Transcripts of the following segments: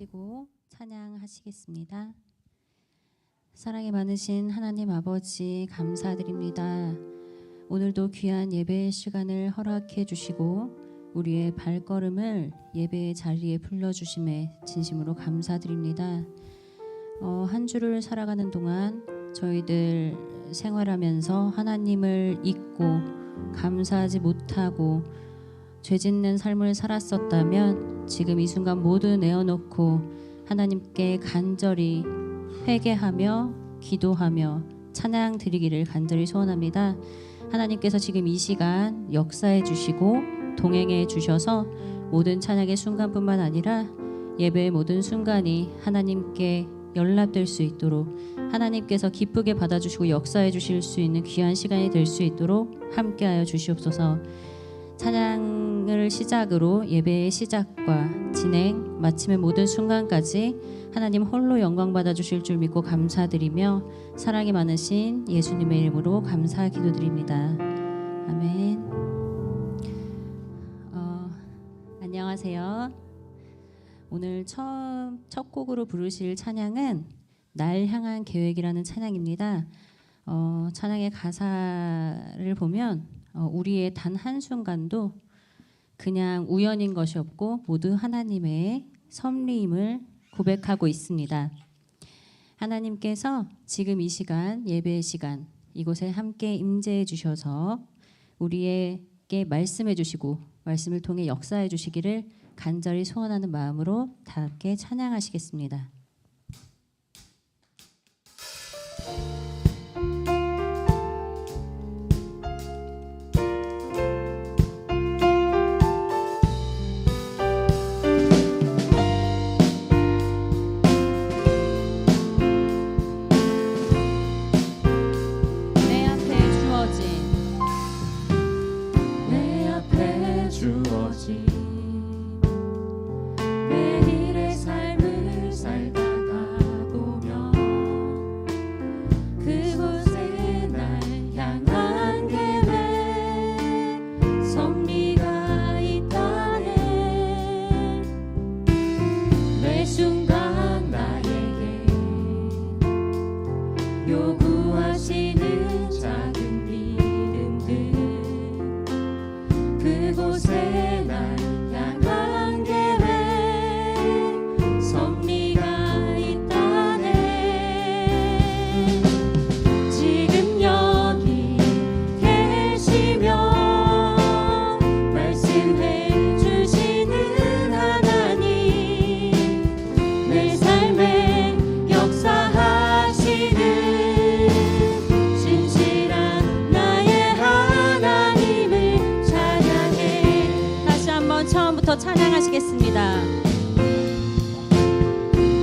그리고 찬양하시겠습니다. 사랑이 많으신 하나님 아버지 감사드립니다. 오늘도 귀한 예배의 시간을 허락해 주시고 우리의 발걸음을 예배의 자리에 불러주심에 진심으로 감사드립니다. 한 주를 살아가는 동안 저희들 생활하면서 하나님을 잊고 감사하지 못하고 죄짓는 삶을 살았었다면 지금 이 순간 모두 내어놓고 하나님께 간절히 회개하며 기도하며 찬양 드리기를 간절히 소원합니다. 하나님께서 지금 이 시간 역사해 주시고 동행해 주셔서 모든 찬양의 순간뿐만 아니라 예배의 모든 순간이 하나님께 연락될 수 있도록 하나님께서 기쁘게 받아주시고 역사해 주실 수 있는 귀한 시간이 될 수 있도록 함께하여 주시옵소서. 찬양을 시작으로 예배의 시작과 진행, 마침의 모든 순간까지 하나님 홀로 영광 받아주실 줄 믿고 감사드리며 사랑이 많으신 예수님의 이름으로 감사 기도드립니다. 아멘. 안녕하세요. 오늘 첫 곡으로 부르실 찬양은 날 향한 계획이라는 찬양입니다. 찬양의 가사를 보면 우리의 단 한순간도 그냥 우연인 것이 없고 모두 하나님의 섭리임을 고백하고 있습니다. 하나님께서 지금 이 시간 예배의 시간 이곳에 함께 임재해 주셔서 우리에게 말씀해 주시고 말씀을 통해 역사해 주시기를 간절히 소원하는 마음으로 다 함께 찬양하시겠습니다. 매일의 삶을 살다가 보면 그곳에 날 향한 계획 섭리가 있다네. 매 순간 나에게 요구하시는 작은 믿음들 그곳에 날 향한 계획 섭리가 있다네. 지금 여기 계시며 말씀해 주시는 하나님 내 삶에 역사하시는 신실한 나의 하나님을 찬양해. 다시 한번 처음부터 찬양하시겠습니다.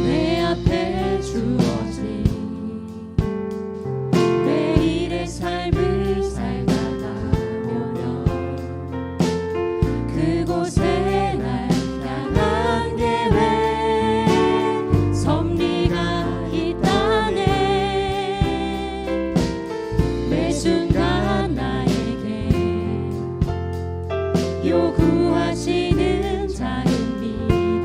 내 앞에 주어진 매일의 삶을 살다가 보면 그곳에 날 향한 계획 섭리가 있다네. 매 순간 나에게 요구하시는 작은 믿음들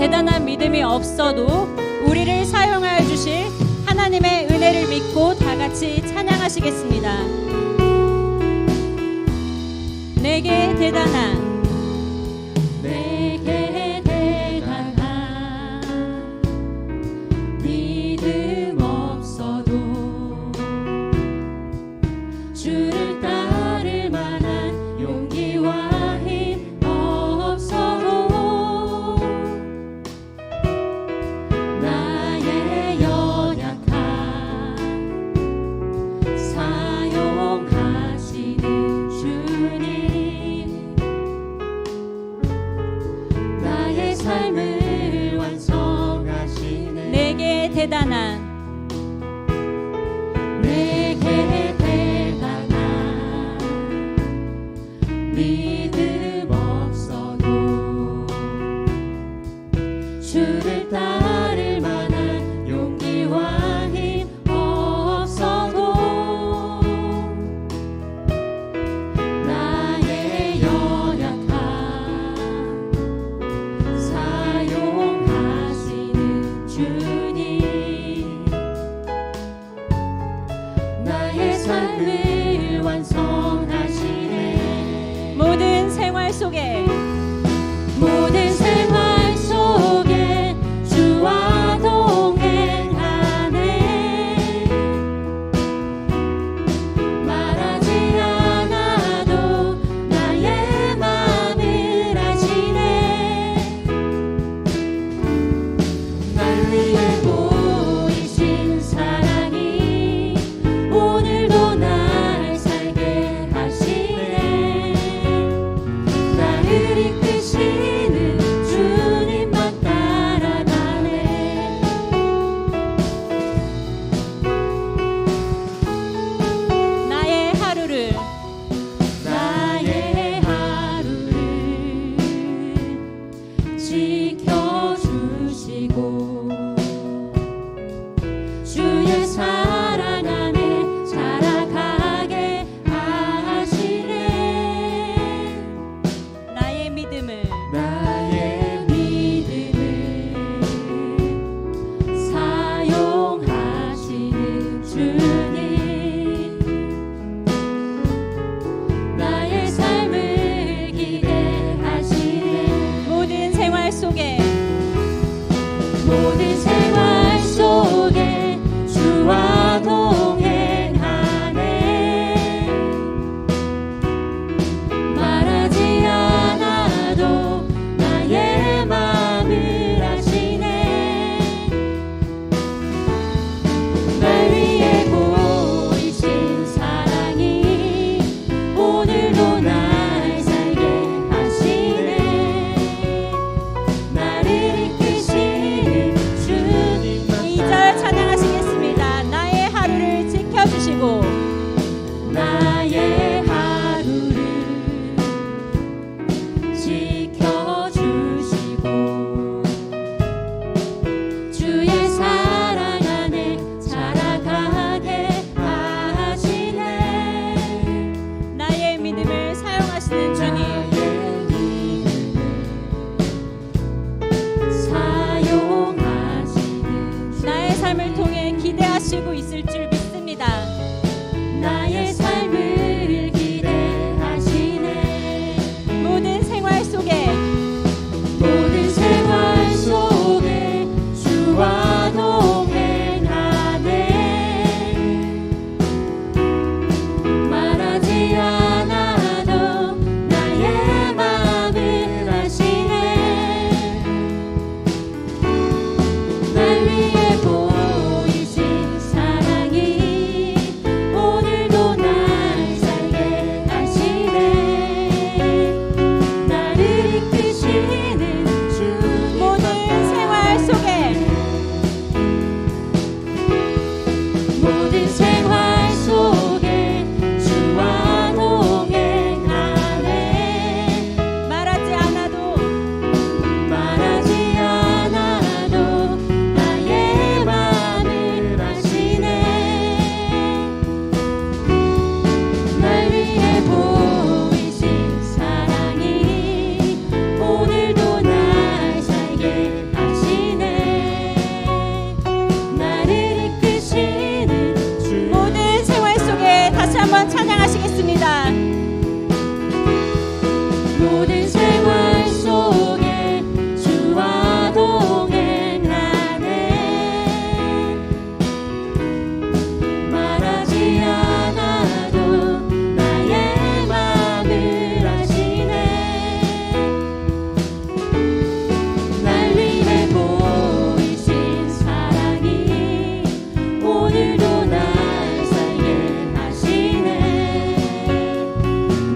대단한 믿음이 없어도 우리를 사용하여 주실 하나님의 은혜를 믿고 다 같이 찬양하시겠습니다. 내게 대단한 믿음 없어도 주를 따를 만한 용기와 힘 없어도 나의 연약함 사용하시는 주님 나의 삶을 완성하시네 내게 대단한 내게 대단한 믿음 없어도 주를 따를 만한 용기와 힘 없어도 나의 연약함 사용하시는 주님 나의 삶을 완성하시네 모든 찬양하겠습니다. 모든 생활 속에 주와 동행하네. 말하지 않아도 나의 맘을 아시네. 날 위해 보이신 사랑이 오늘도 날 살게 하시네.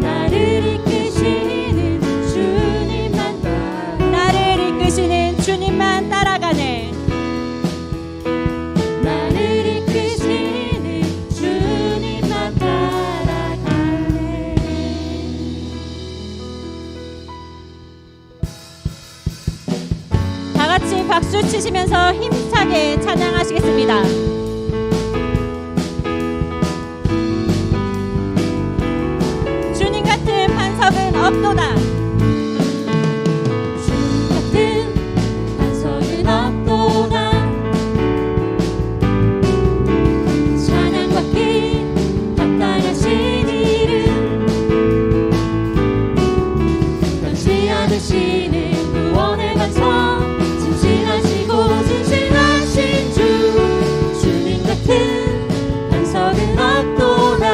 나를 이끄시는 주님만 나를 이끄시는 주님만 따라가네. 나를 이끄시는 주님만 따라가네. 다 같이 박수 치시면서 힘차게 찬양하시겠습니다. 주님 같은 반석은 없도다. 주님 같은 반석은 없도다. 찬양받기 합당하신 이름, 변치 않으시는 구원의 반석, 진실하시고 진실하신 주. 주님 같은 반석은 없도다.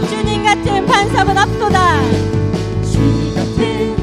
주님 같은 반석은 없도다. 주님 같은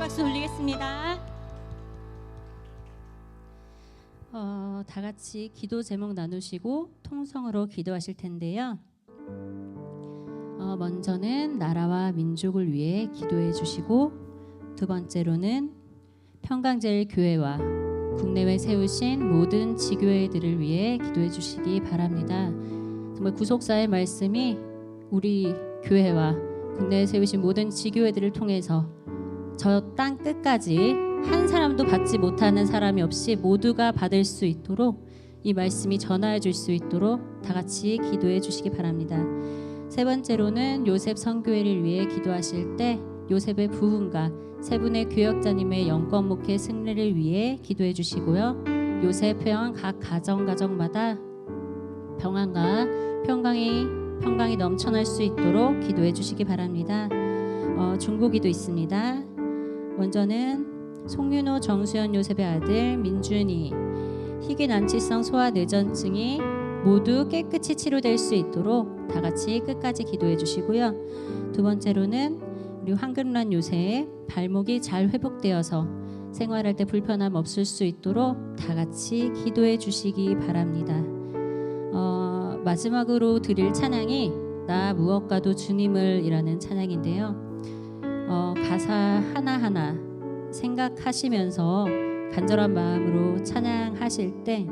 박수 올리겠습니다. 다 같이 기도 제목 나누시고 통성으로 기도하실 텐데요. 먼저는 나라와 민족을 위해 기도해 주시고, 두 번째로는 평강제일교회와 국내외 세우신 모든 지교회들을 위해 기도해 주시기 바랍니다. 정말 구속사의 말씀이 우리 교회와 국내에 세우신 모든 지교회들을 통해서 저 땅 끝까지 한 사람도 받지 못하는 사람이 없이 모두가 받을 수 있도록 이 말씀이 전하여 줄 수 있도록 다 같이 기도해 주시기 바랍니다. 세 번째로는 요셉 선교회를 위해 기도하실 때 요셉의 부흥과 세 분의 교역자님의 영권 목회 승리를 위해 기도해 주시고요. 요셉 평안 각 가정마다 평안과 평강이 넘쳐날 수 있도록 기도해 주시기 바랍니다. 중보기도 있습니다. 먼저는 송윤호 정수연 요셉의 아들 민준이 희귀 난치성 소아 뇌전증이 모두 깨끗이 치료될 수 있도록 다 같이 끝까지 기도해 주시고요. 두 번째로는 우리 황금란 요셉 발목이 잘 회복되어서 생활할 때 불편함 없을 수 있도록 다 같이 기도해 주시기 바랍니다. 마지막으로 드릴 찬양이 나 무엇과도 주님을 이라는 찬양인데요. 가사 하나하나 생각하시면서 간절한 마음으로 찬양하실 때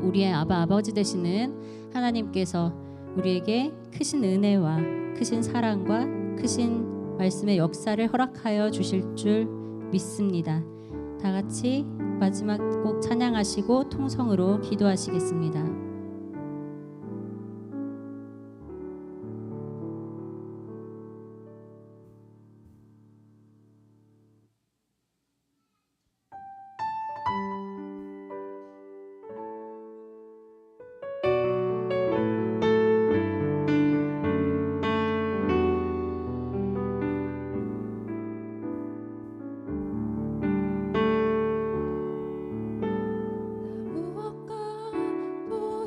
우리의 아버지 되시는 하나님께서 우리에게 크신 은혜와 크신 사랑과 크신 말씀의 역사를 허락하여 주실 줄 믿습니다. 다 같이 마지막 곡 찬양하시고 통성으로 기도하시겠습니다. 무엇과도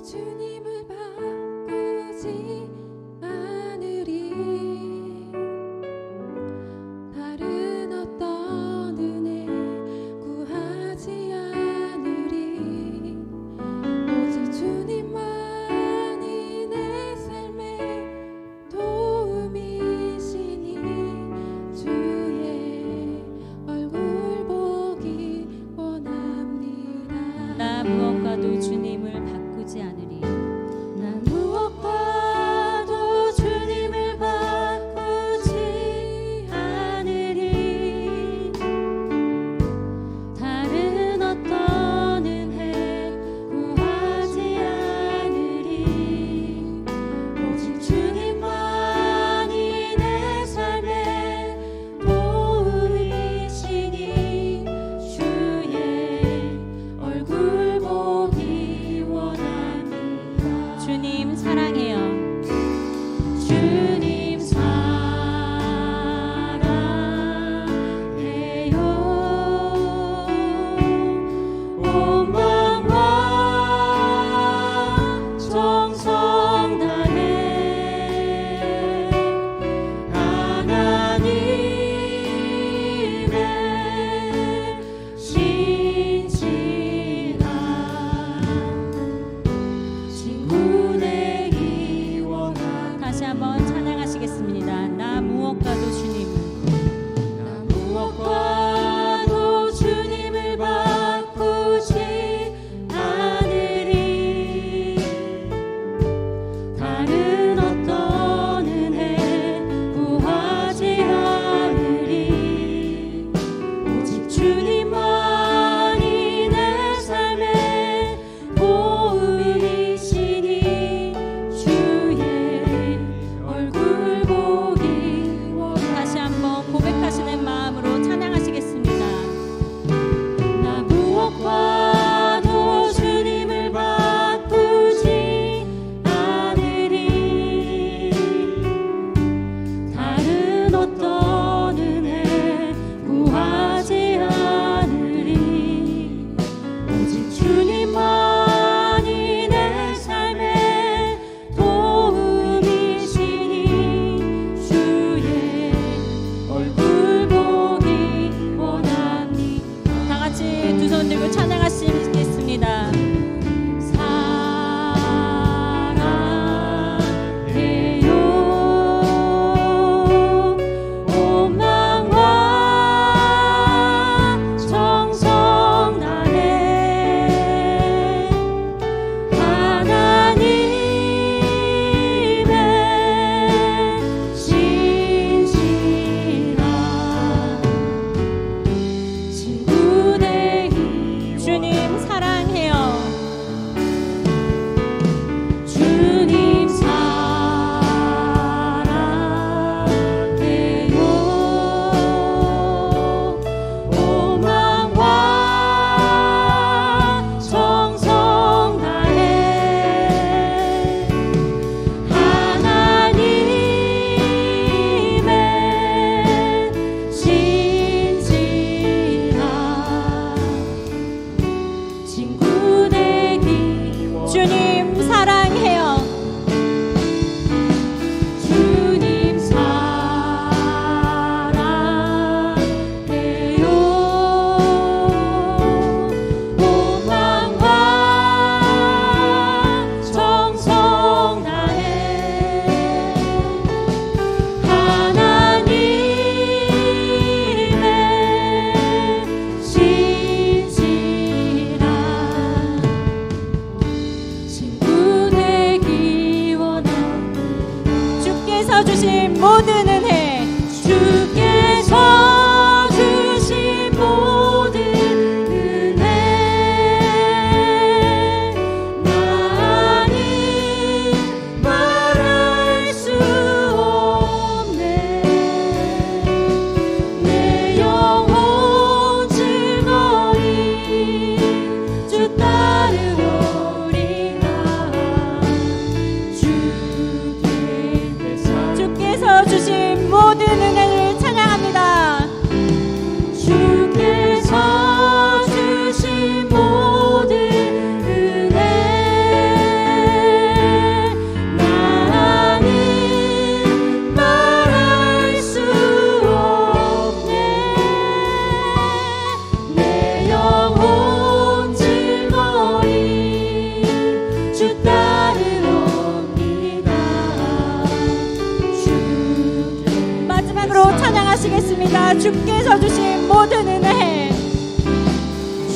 주신 모든 은혜,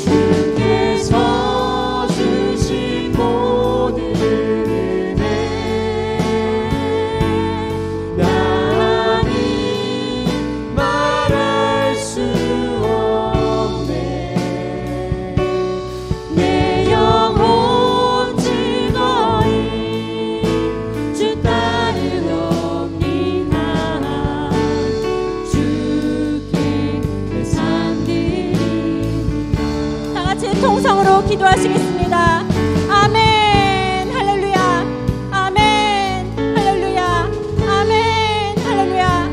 주께서 주신 모든 은혜 나니 말할 수 없네. 내 영혼 즐거이 주 따르옵니다. 주께 내 삶드립니다. 다 같이 통성으로 기도하시겠습니다. 아멘 할렐루야. 아멘 할렐루야. 아멘 할렐루야.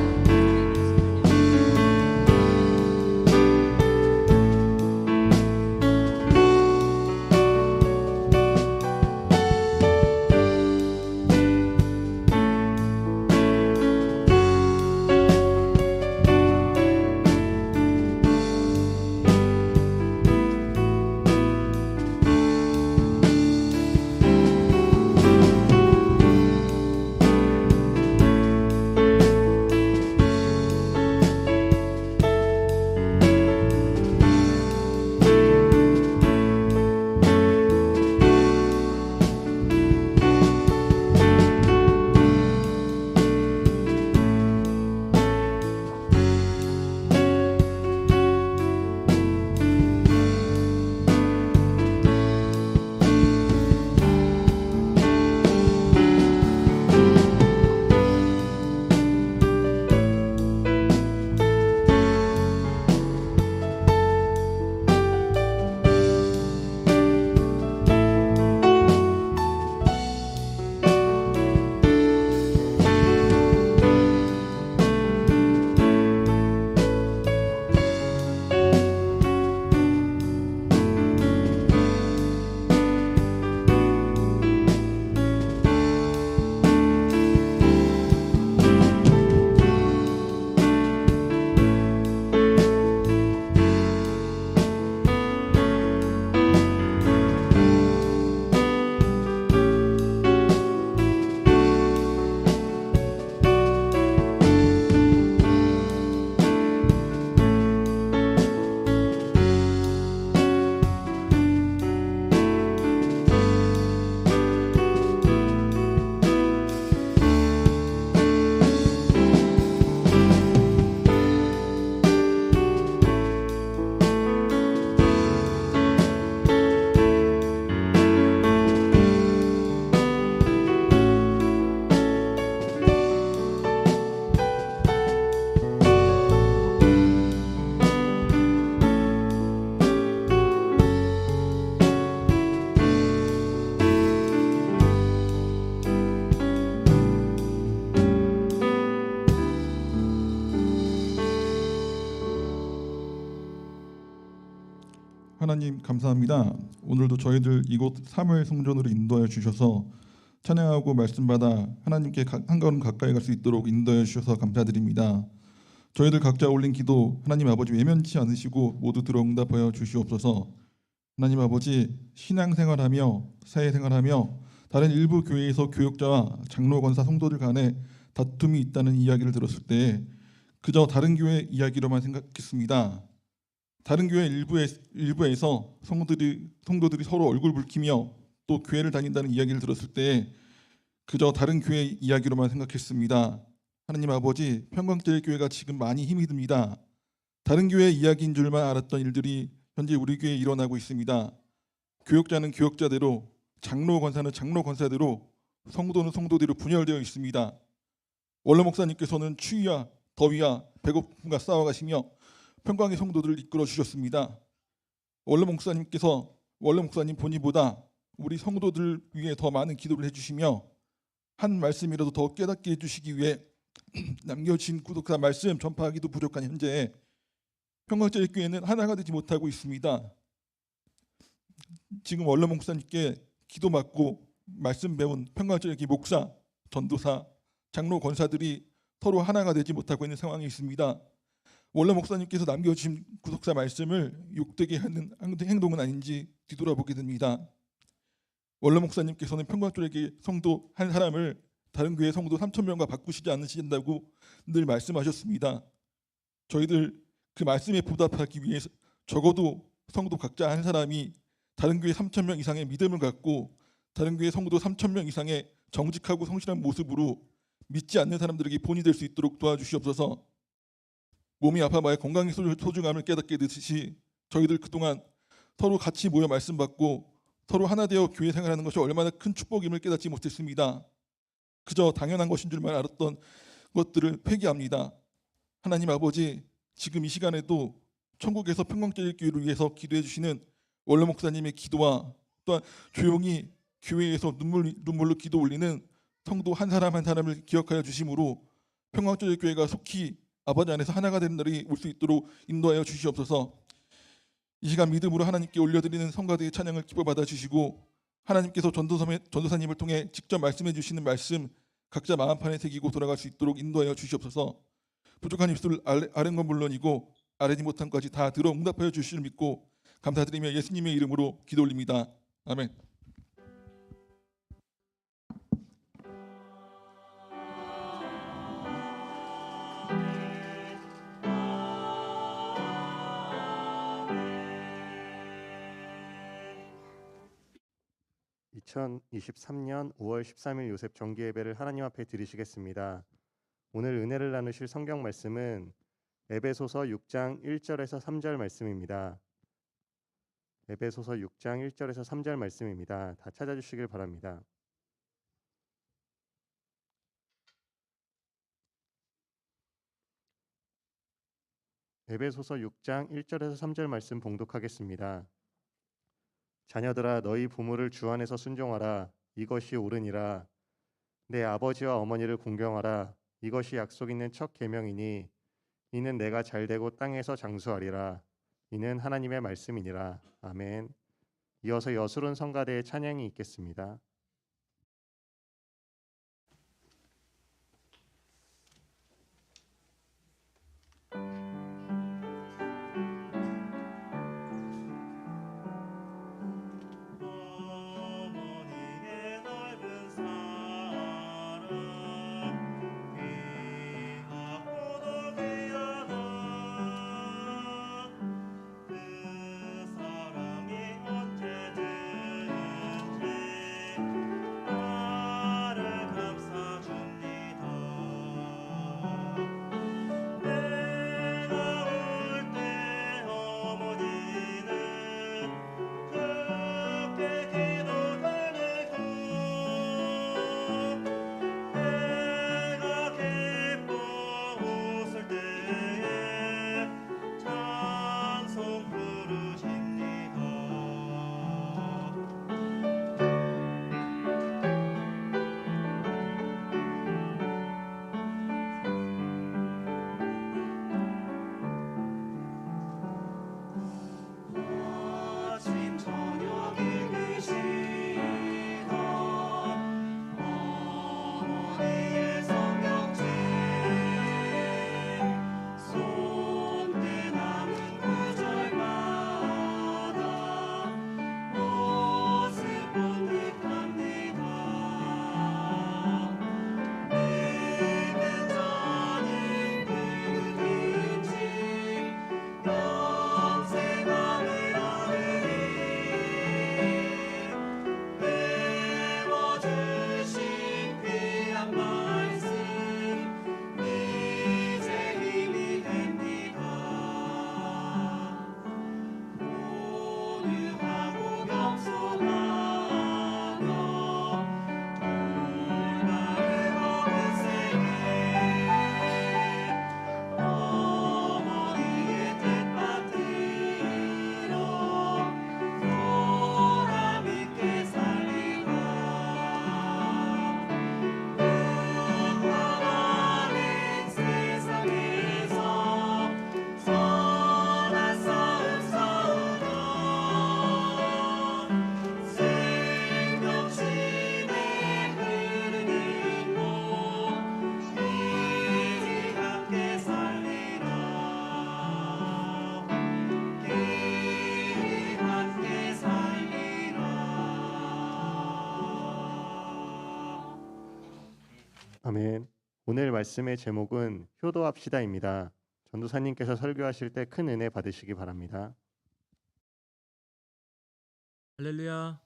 하나님 감사합니다. 오늘도 저희들 이곳 사무엘 성전으로 인도하여 주셔서 찬양하고 말씀받아 하나님께 한 걸음 가까이 갈 수 있도록 인도하여 주셔서 감사드립니다. 저희들 각자 올린 기도 하나님 아버지 외면치 않으시고 모두 들어응답하여 주시옵소서. 하나님 아버지 신앙생활하며 사회생활하며 다른 일부 교회에서 교역자와 장로 권사 성도들 간에 다툼이 있다는 이야기를 들었을 때 그저 다른 교회 이야기로만 생각했습니다. 다른 교회 일부에서 성도들이 서로 얼굴 붉히며 또 교회를 다닌다는 이야기를 들었을 때 그저 다른 교회 이야기로만 생각했습니다. 하나님 아버지 평강제일교회가 지금 많이 힘이 듭니다. 다른 교회 이야기인 줄만 알았던 일들이 현재 우리 교회에 일어나고 있습니다. 교역자는 교역자대로, 장로 권사는 장로 권사대로, 성도는 성도대로 분열되어 있습니다. 원로 목사님께서는 추위와 더위와 배고픔과 싸워가시며 평강의 성도들을 이끌어 주셨습니다. 원로 목사님 본의보다 우리 성도들 위해 더 많은 기도를 해주시며 한 말씀이라도 더 깨닫게 해주시기 위해 남겨주신 구독자 말씀 전파하기도 부족한 현재 평강제일교회는 하나가 되지 못하고 있습니다. 지금 원로 목사님께 기도 받고 말씀 배운 평강제일교회 목사, 전도사, 장로 권사들이 서로 하나가 되지 못하고 있는 상황이 있습니다. 원로 목사님께서 남겨주신 구독자 말씀을 욕되게 하는 행동은 아닌지 뒤돌아보게 됩니다. 원로 목사님께서는 평강제일교회 성도 한 사람을 다른 교회 성도 3,000명과 바꾸시지 않으신다고 늘 말씀하셨습니다. 저희들 그 말씀에 보답하기 위해 적어도 성도 각자 한 사람이 다른 교회 3,000명 이상의 믿음을 갖고 다른 교회 성도 3,000명 이상의 정직하고 성실한 모습으로 믿지 않는 사람들에게 본이 될 수 있도록 도와주시옵소서. 몸이 아파봐야 건강의 소중함을 깨닫게 되듯이 저희들 그동안 서로 같이 모여 말씀 받고 서로 하나 되어 교회 생활하는 것이 얼마나 큰 축복임을 깨닫지 못했습니다. 그저 당연한 것인 줄만 알았던 것들을 회개합니다. 하나님 아버지, 지금 이 시간에도 천국에서 평강제일교회를 위해서 기도해 주시는 원로 목사님의 기도와 또한 조용히 교회에서 눈물로 기도 올리는 성도 한 사람 한 사람을 기억하여 주심으로 평강제일교회가 속히 아버지 안에서 하나가 되는 날이 올 수 있도록 인도하여 주시옵소서. 이 시간 믿음으로 하나님께 올려드리는 성가대의 찬양을 기뻐 받아주시고 하나님께서 전도사님을 통해 직접 말씀해 주시는 말씀 각자 마음판에 새기고 돌아갈 수 있도록 인도하여 주시옵소서. 부족한 입술 아는 건 물론이고 아뢰지 못한 것까지 다 들어 응답하여 주실 줄 믿고 감사드리며 예수님의 이름으로 기도 올립니다. 아멘. (2023년 5월 13일) 요셉 정기예배를 하나님 앞에 드리시겠습니다. 오늘 은혜를 나누실 성경 말씀은 에베소서 6장 1절에서 3절 말씀입니다. 에베소서 6장 1절에서 3절 말씀입니다. 다 찾아주시길 바랍니다. 에베소서 6장 1절에서 3절 말씀 봉독하겠습니다. 자녀들아, 너희 부모를 주 안에서 순종하라. 이것이 옳으니라. 내 아버지와 어머니를 공경하라. 이것이 약속 있는 첫 계명이니 이는 내가 잘되고 땅에서 장수하리라. 이는 하나님의 말씀이니라. 아멘. 이어서 여수론 성가대의 찬양이 있겠습니다. 아멘. 오늘 말씀의 제목은 효도합시다입니다. 전도사님께서 설교하실 때 큰 은혜 받으시기 바랍니다. 할렐루야.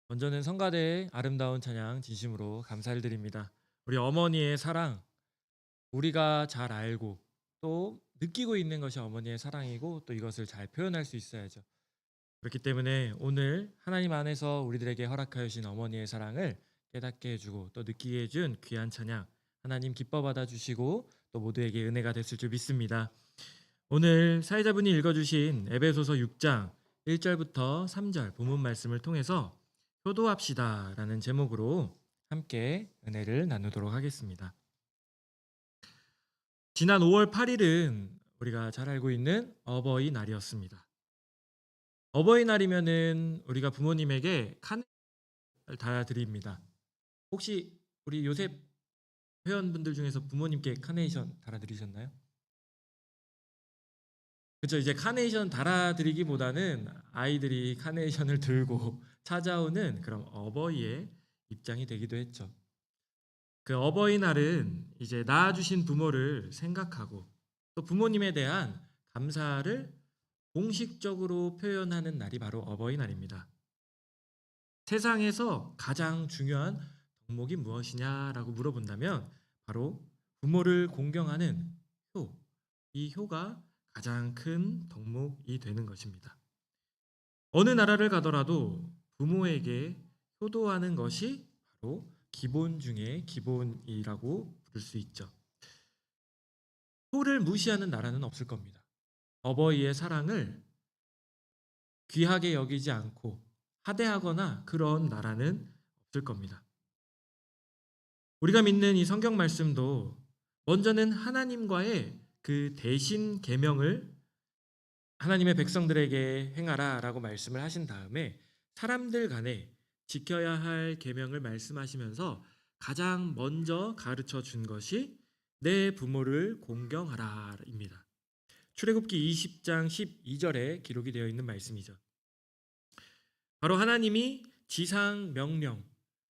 먼저는 성가대의 아름다운 찬양 진심으로 감사를 드립니다. 우리 어머니의 사랑, 우리가 잘 알고 또 느끼고 있는 것이 어머니의 사랑이고 또 이것을 잘 표현할 수 있어야죠. 그렇기 때문에 오늘 하나님 안에서 우리들에게 허락하여 주신 어머니의 사랑을 깨닫게 해주고 또 느끼게 해준 귀한 찬양 하나님 기뻐 받아주시고 또 모두에게 은혜가 됐을 줄 믿습니다. 오늘 사회자분이 읽어주신 에베소서 6장 1절부터 3절 본문 말씀을 통해서 효도합시다 라는 제목으로 함께 은혜를 나누도록 하겠습니다. 지난 5월 8일은 우리가 잘 알고 있는 어버이날이었습니다. 어버이날이면은 우리가 부모님에게 카네이션을 다 드립니다. 혹시 우리 요셉 회원분들 중에서 부모님께 카네이션 달아드리셨나요? 그렇죠. 이제 카네이션 달아드리기보다는 아이들이 카네이션을 들고 찾아오는 그런 어버이의 입장이 되기도 했죠. 그 어버이날은 이제 낳아주신 부모를 생각하고 또 부모님에 대한 감사를 공식적으로 표현하는 날이 바로 어버이날입니다. 세상에서 가장 중요한 덕목이 무엇이냐라고 물어본다면 바로 부모를 공경하는 효, 이 효가 가장 큰 덕목이 되는 것입니다. 어느 나라를 가더라도 부모에게 효도하는 것이 바로 기본 중에 기본이라고 부를 수 있죠. 효를 무시하는 나라는 없을 겁니다. 어버이의 사랑을 귀하게 여기지 않고 하대하거나 그런 나라는 없을 겁니다. 우리가 믿는 이 성경 말씀도 먼저는 하나님과의 그 대신 계명을 하나님의 백성들에게 행하라 라고 말씀을 하신 다음에 사람들 간에 지켜야 할 계명을 말씀하시면서 가장 먼저 가르쳐 준 것이 내 부모를 공경하라입니다. 출애굽기 20장 12절에 기록이 되어 있는 말씀이죠. 바로 하나님이 지상 명령,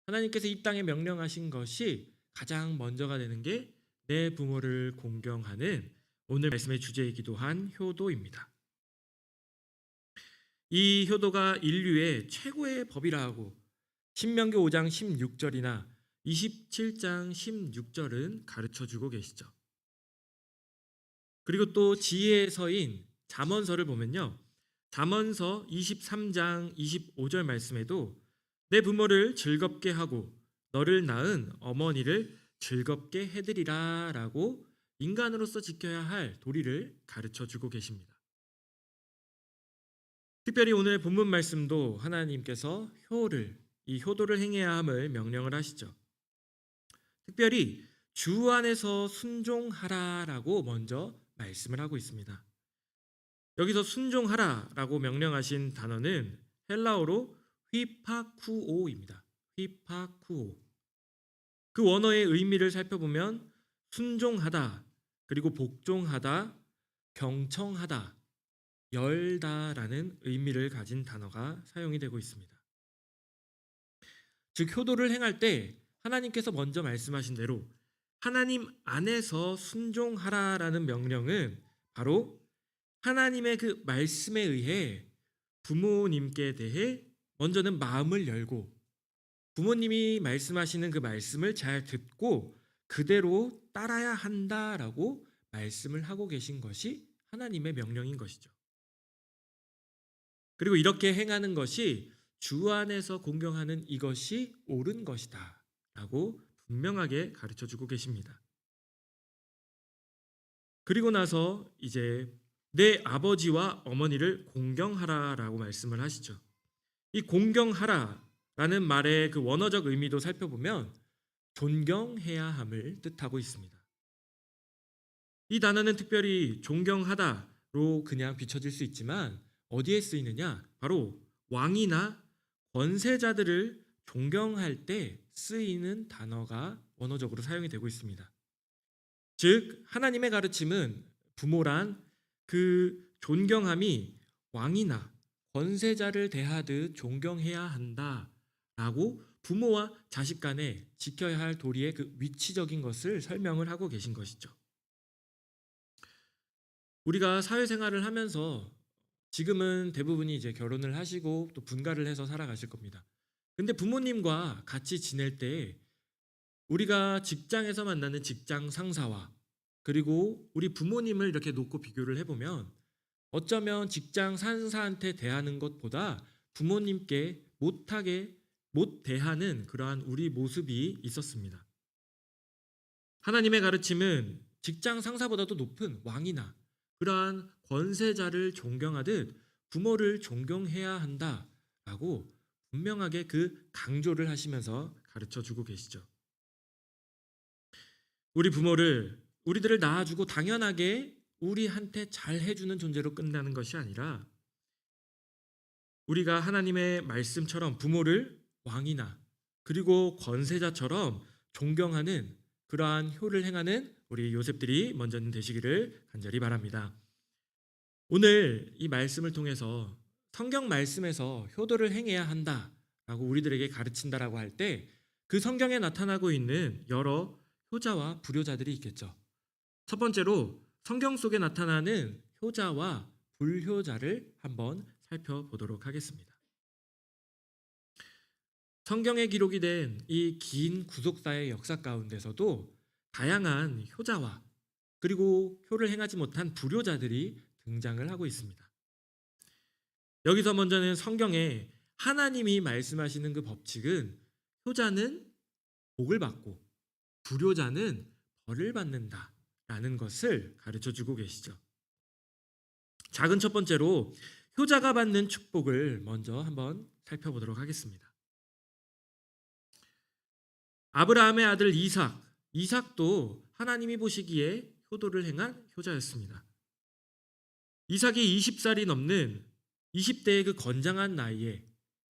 하나님께서 이 땅에 명령하신 것이 가장 먼저가 되는 게 내 부모를 공경하는 오늘 말씀의 주제이기도 한 효도입니다. 이 효도가 인류의 최고의 법이라 하고 신명기 5장 16절이나 27장 16절은 가르쳐주고 계시죠. 그리고 또 지혜의 서인 잠언서를 보면요, 잠언서 23장 25절 말씀에도 내 부모를 즐겁게 하고 너를 낳은 어머니를 즐겁게 해드리라 라고 인간으로서 지켜야 할 도리를 가르쳐주고 계십니다. 특별히 오늘 본문 말씀도 하나님께서 이 효도를 행해야 함을 명령을 하시죠. 특별히 주 안에서 순종하라라고 먼저 말씀을 하고 있습니다. 여기서 순종하라라고 명령하신 단어는 헬라어로 휘파쿠오입니다. 휘파쿠오. 그 원어의 의미를 살펴보면 순종하다, 그리고 복종하다, 경청하다, 열다라는 의미를 가진 단어가 사용이 되고 있습니다. 즉 효도를 행할 때 하나님께서 먼저 말씀하신 대로 하나님 안에서 순종하라라는 명령은 바로 하나님의 그 말씀에 의해 부모님께 대해 먼저는 마음을 열고 부모님이 말씀하시는 그 말씀을 잘 듣고 그대로 따라야 한다라고 말씀을 하고 계신 것이 하나님의 명령인 것이죠. 그리고 이렇게 행하는 것이 주 안에서 공경하는 이것이 옳은 것이다 라고 분명하게 가르쳐주고 계십니다. 그리고 나서 이제 내 아버지와 어머니를 공경하라라고 말씀을 하시죠. 이 공경하라라는 말의 그 원어적 의미도 살펴보면 존경해야 함을 뜻하고 있습니다. 이 단어는 특별히 존경하다로 그냥 비춰질 수 있지만 어디에 쓰이느냐? 바로 왕이나 권세자들을 존경할 때 쓰이는 단어가 원어적으로 사용이 되고 있습니다. 즉 하나님의 가르침은 부모란 그 존경함이 왕이나 권세자를 대하듯 존경해야 한다라고 부모와 자식 간에 지켜야 할 도리의 그 위치적인 것을 설명을 하고 계신 것이죠. 우리가 사회생활을 하면서 지금은 대부분이 이제 결혼을 하시고 또 분가를 해서 살아가실 겁니다. 근데 부모님과 같이 지낼 때 우리가 직장에서 만나는 직장 상사와 그리고 우리 부모님을 이렇게 놓고 비교를 해보면 어쩌면 직장 상사한테 대하는 것보다 부모님께 못 대하는 그러한 우리 모습이 있었습니다. 하나님의 가르침은 직장 상사보다도 높은 왕이나 그러한 권세자를 존경하듯 부모를 존경해야 한다라고 분명하게 그 강조를 하시면서 가르쳐 주고 계시죠. 우리 부모를 우리들을 낳아주고 당연하게 우리한테 잘 해주는 존재로 끝나는 것이 아니라 우리가 하나님의 말씀처럼 부모를 왕이나 그리고 권세자처럼 존경하는 그러한 효를 행하는 우리 요셉들이 먼저는 되시기를 간절히 바랍니다. 오늘 이 말씀을 통해서 성경 말씀에서 효도를 행해야 한다라고 우리들에게 가르친다라고 할 때 그 성경에 나타나고 있는 여러 효자와 불효자들이 있겠죠. 첫 번째로 성경 속에 나타나는 효자와 불효자를 한번 살펴보도록 하겠습니다. 성경에 기록이 된 이 긴 구속사의 역사 가운데서도 다양한 효자와 그리고 효를 행하지 못한 불효자들이 등장을 하고 있습니다. 여기서 먼저는 성경에 하나님이 말씀하시는 그 법칙은 효자는 복을 받고 불효자는 벌을 받는다라는 것을 가르쳐 주고 계시죠. 작은 첫 번째로 효자가 받는 축복을 먼저 한번 살펴보도록 하겠습니다. 아브라함의 아들 이삭도 하나님이 보시기에 효도를 행한 효자였습니다. 이삭이 20살이 넘는 20대의 그 건장한 나이에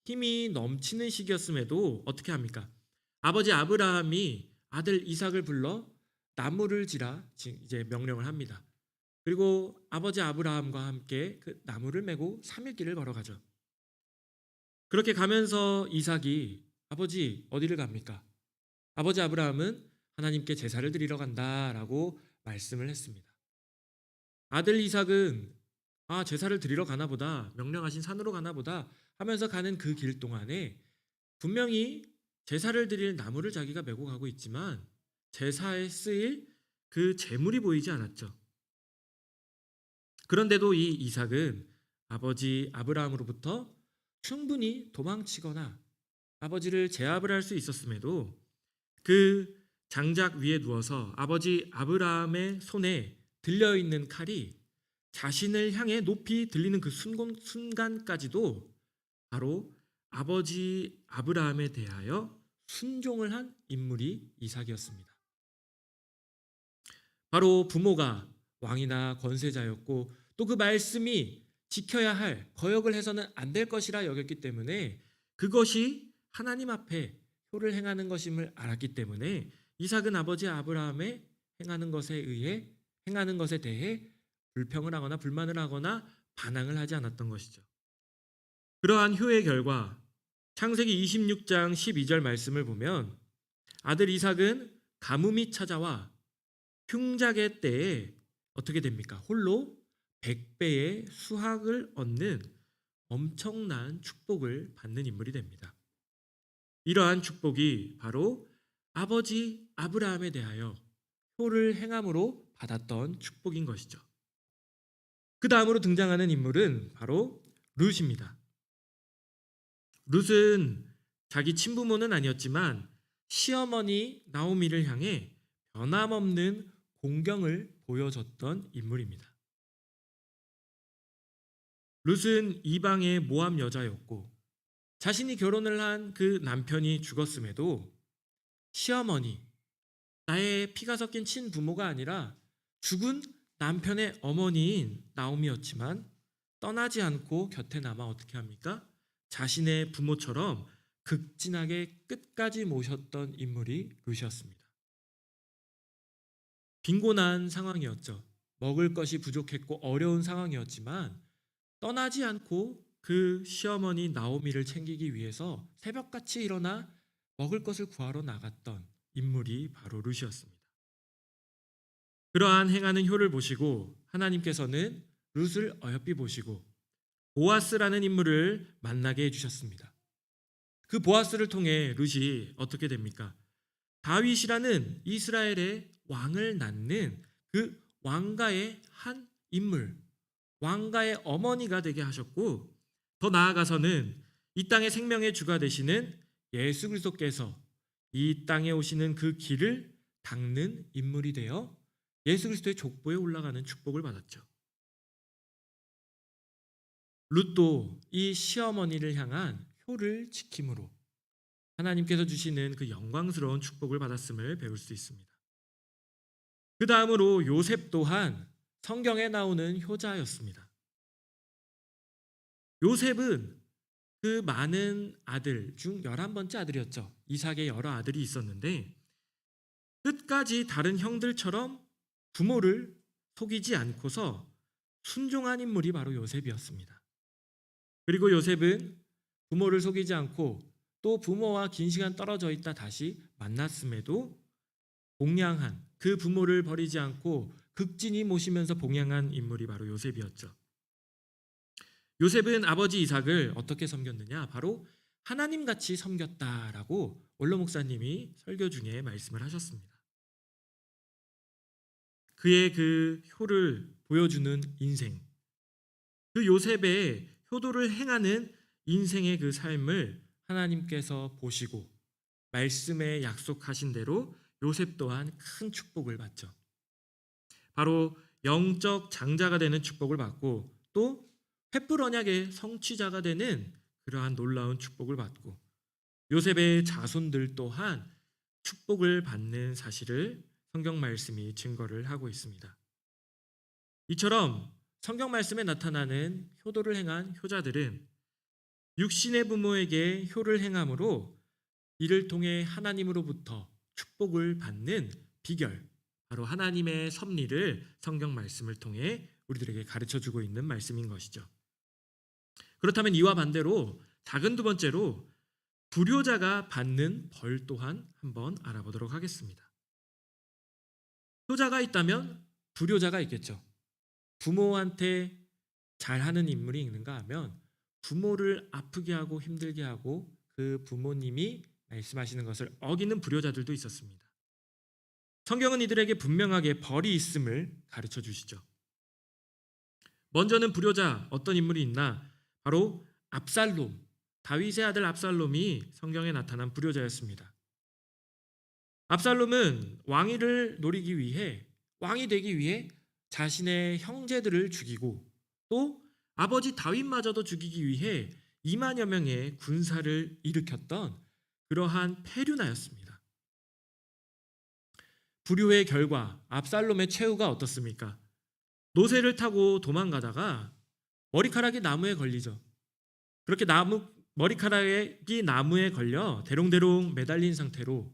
힘이 넘치는 시기였음에도 어떻게 합니까? 아버지 아브라함이 아들 이삭을 불러 나무를 지라 이제 명령을 합니다. 그리고 아버지 아브라함과 함께 그 나무를 메고 3일 길을 걸어가죠. 그렇게 가면서 이삭이 아버지 어디를 갑니까? 아버지 아브라함은 하나님께 제사를 드리러 간다라고 말씀을 했습니다. 아들 이삭은 제사를 드리러 가나 보다, 명령하신 산으로 가나 보다 하면서 가는 그 길 동안에 분명히 제사를 드릴 나무를 자기가 메고 가고 있지만 제사에 쓰일 그 제물이 보이지 않았죠. 그런데도 이 이삭은 아버지 아브라함으로부터 충분히 도망치거나 아버지를 제압을 할 수 있었음에도 그 장작 위에 누워서 아버지 아브라함의 손에 들려있는 칼이 자신을 향해 높이 들리는 그 순간까지도 바로 아버지 아브라함에 대하여 순종을 한 인물이 이삭이었습니다. 바로 부모가 왕이나 권세자였고 또 그 말씀이 지켜야 할 거역을 해서는 안 될 것이라 여겼기 때문에 그것이 하나님 앞에 효를 행하는 것임을 알았기 때문에 이삭은 아버지 아브라함의 행하는 것에 대해 불평을 하거나 불만을 하거나 반항을 하지 않았던 것이죠. 그러한 효의 결과 창세기 26장 12절 말씀을 보면 아들 이삭은 가뭄이 찾아와 흉작의 때에 어떻게 됩니까? 홀로 100배의 수확을 얻는 엄청난 축복을 받는 인물이 됩니다. 이러한 축복이 바로 아버지 아브라함에 대하여 효를 행함으로 받았던 축복인 것이죠. 그 다음으로 등장하는 인물은 바로 룻입니다. 룻은 자기 친부모는 아니었지만 시어머니 나오미를 향해 변함없는 공경을 보여줬던 인물입니다. 룻은 이방의 모압 여자였고 자신이 결혼을 한 그 남편이 죽었음에도 시어머니, 나의 피가 섞인 친부모가 아니라 죽은 남편의 어머니인 나오미였지만 떠나지 않고 곁에 남아 어떻게 합니까? 자신의 부모처럼 극진하게 끝까지 모셨던 인물이 룻이었습니다. 빈곤한 상황이었죠. 먹을 것이 부족했고 어려운 상황이었지만 떠나지 않고 그 시어머니 나오미를 챙기기 위해서 새벽같이 일어나 먹을 것을 구하러 나갔던 인물이 바로 룻이었습니다. 그러한 행하는 효를 보시고 하나님께서는 룻을 어여삐 보시고 보아스라는 인물을 만나게 해주셨습니다. 그 보아스를 통해 룻이 어떻게 됩니까? 다윗이라는 이스라엘의 왕을 낳는 그 왕가의 한 인물, 왕가의 어머니가 되게 하셨고, 더 나아가서는 이 땅의 생명의 주가 되시는 예수 그리스도께서 이 땅에 오시는 그 길을 닦는 인물이 되어 예수 그리스도의 족보에 올라가는 축복을 받았죠. 룻도 이 시어머니를 향한 효를 지킴으로 하나님께서 주시는 그 영광스러운 축복을 받았음을 배울 수 있습니다. 그 다음으로 요셉 또한 성경에 나오는 효자였습니다. 요셉은 그 많은 아들 중 11번째 아들이었죠. 이삭의 여러 아들이 있었는데 끝까지 다른 형들처럼 부모를 속이지 않고서 순종한 인물이 바로 요셉이었습니다. 그리고 요셉은 부모를 속이지 않고 또 부모와 긴 시간 떨어져 있다 다시 만났음에도 봉양한, 그 부모를 버리지 않고 극진히 모시면서 봉양한 인물이 바로 요셉이었죠. 요셉은 아버지 이삭을 어떻게 섬겼느냐? 바로 하나님같이 섬겼다라고 원로 목사님이 설교 중에 말씀을 하셨습니다. 그의 그 효를 보여주는 인생, 그 요셉의 효도를 행하는 인생의 그 삶을 하나님께서 보시고 말씀에 약속하신 대로 요셉 또한 큰 축복을 받죠. 바로 영적 장자가 되는 축복을 받고 또 횃불 언약의 성취자가 되는 그러한 놀라운 축복을 받고 요셉의 자손들 또한 축복을 받는 사실을 성경 말씀이 증거를 하고 있습니다. 이처럼 성경 말씀에 나타나는 효도를 행한 효자들은 육신의 부모에게 효를 행함으로 이를 통해 하나님으로부터 축복을 받는 비결, 바로 하나님의 섭리를 성경 말씀을 통해 우리들에게 가르쳐주고 있는 말씀인 것이죠. 그렇다면 이와 반대로 작은 두 번째로 불효자가 받는 벌 또한 한번 알아보도록 하겠습니다. 효자가 있다면 불효자가 있겠죠. 부모한테 잘하는 인물이 있는가 하면 부모를 아프게 하고 힘들게 하고 그 부모님이 말씀하시는 것을 어기는 불효자들도 있었습니다. 성경은 이들에게 분명하게 벌이 있음을 가르쳐 주시죠. 먼저는 불효자, 어떤 인물이 있나? 바로 압살롬, 다윗의 아들 압살롬이 성경에 나타난 불효자였습니다. 압살롬은 왕위를 노리기 위해, 왕이 되기 위해 자신의 형제들을 죽이고 또 아버지 다윗마저도 죽이기 위해 2만여 명의 군사를 일으켰던 그러한 페류나였습니다. 불효의 결과 압살롬의 최후가 어떻습니까? 노새를 타고 도망가다가 머리카락이 나무에 걸리죠. 그렇게 머리카락이 나무에 걸려 대롱대롱 매달린 상태로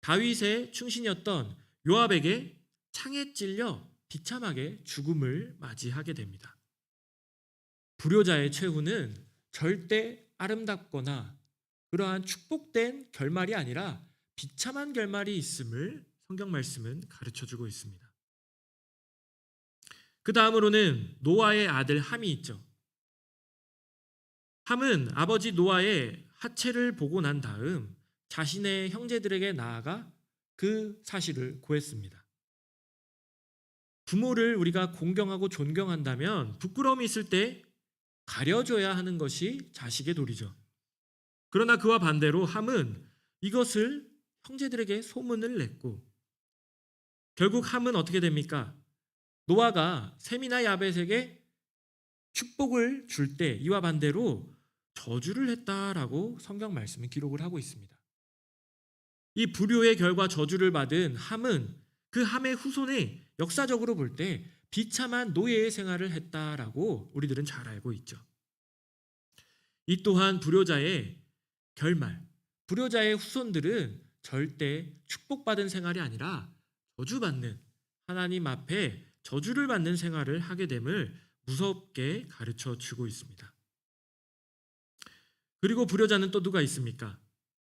다윗의 충신이었던 요압에게 창에 찔려 비참하게 죽음을 맞이하게 됩니다. 불효자의 최후는 절대 아름답거나 그러한 축복된 결말이 아니라 비참한 결말이 있음을 성경 말씀은 가르쳐주고 있습니다. 그 다음으로는 노아의 아들 함이 있죠. 함은 아버지 노아의 하체를 보고 난 다음 자신의 형제들에게 나아가 그 사실을 고했습니다. 부모를 우리가 공경하고 존경한다면 부끄러움이 있을 때 가려줘야 하는 것이 자식의 도리죠. 그러나 그와 반대로 함은 이것을 형제들에게 소문을 냈고 결국 함은 어떻게 됩니까? 노아가 셈이나 야벳에게 축복을 줄 때 이와 반대로 저주를 했다라고 성경 말씀은 기록을 하고 있습니다. 이 불효의 결과 저주를 받은 함은 그 함의 후손에 역사적으로 볼 때 비참한 노예의 생활을 했다라고 우리들은 잘 알고 있죠. 이 또한 불효자의 결말, 불효자의 후손들은 절대 축복받은 생활이 아니라 저주받는, 하나님 앞에 저주를 받는 생활을 하게 됨을 무섭게 가르쳐 주고 있습니다. 그리고 불효자는 또 누가 있습니까?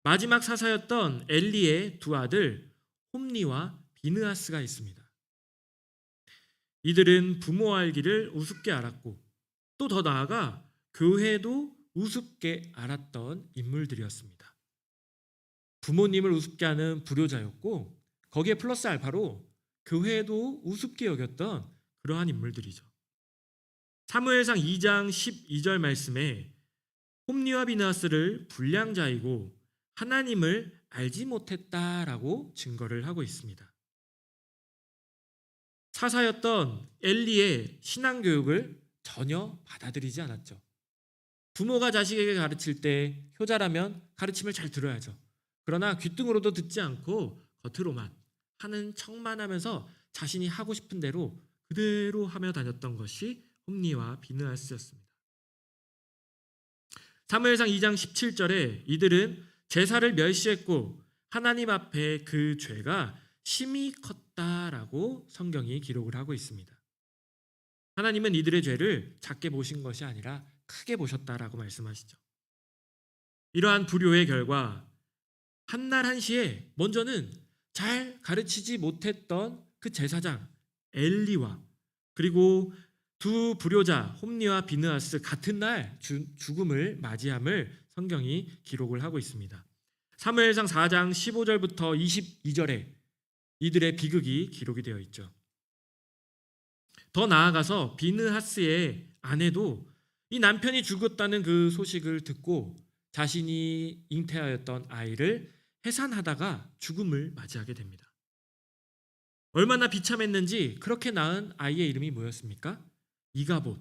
마지막 사사였던 엘리의 두 아들 홈니와 비느하스가 있습니다. 이들은 부모 알기를 우습게 알았고 또 더 나아가 교회도 우습게 알았던 인물들이었습니다. 부모님을 우습게 하는 불효자였고 거기에 플러스 알파로 교회도 우습게 여겼던 그러한 인물들이죠. 사무엘상 2장 12절 말씀에 홈니와 비느하스를 불량자이고 하나님을 알지 못했다라고 증거를 하고 있습니다. 사사였던 엘리의 신앙교육을 전혀 받아들이지 않았죠. 부모가 자식에게 가르칠 때 효자라면 가르침을 잘 들어야죠. 그러나 귓등으로도 듣지 않고 겉으로만 하는 척만 하면서 자신이 하고 싶은 대로 그대로 하며 다녔던 것이 홈니와 비느하스였습니다. 사무엘상 2장 17절에 이들은 제사를 멸시했고 하나님 앞에 그 죄가 심히 컸다라고 성경이 기록을 하고 있습니다. 하나님은 이들의 죄를 작게 보신 것이 아니라 크게 보셨다라고 말씀하시죠. 이러한 불효의 결과 한날 한시에 먼저는 잘 가르치지 못했던 그 제사장 엘리와 그리고 두 불효자 홈니와 비느하스 같은 날 죽음을 맞이함을 성경이 기록을 하고 있습니다. 사무엘상 4장 15절부터 22절에 이들의 비극이 기록이 되어 있죠. 더 나아가서 비느하스의 아내도 이 남편이 죽었다는 그 소식을 듣고 자신이 잉태하였던 아이를 해산하다가 죽음을 맞이하게 됩니다. 얼마나 비참했는지 그렇게 낳은 아이의 이름이 뭐였습니까? 이가봇,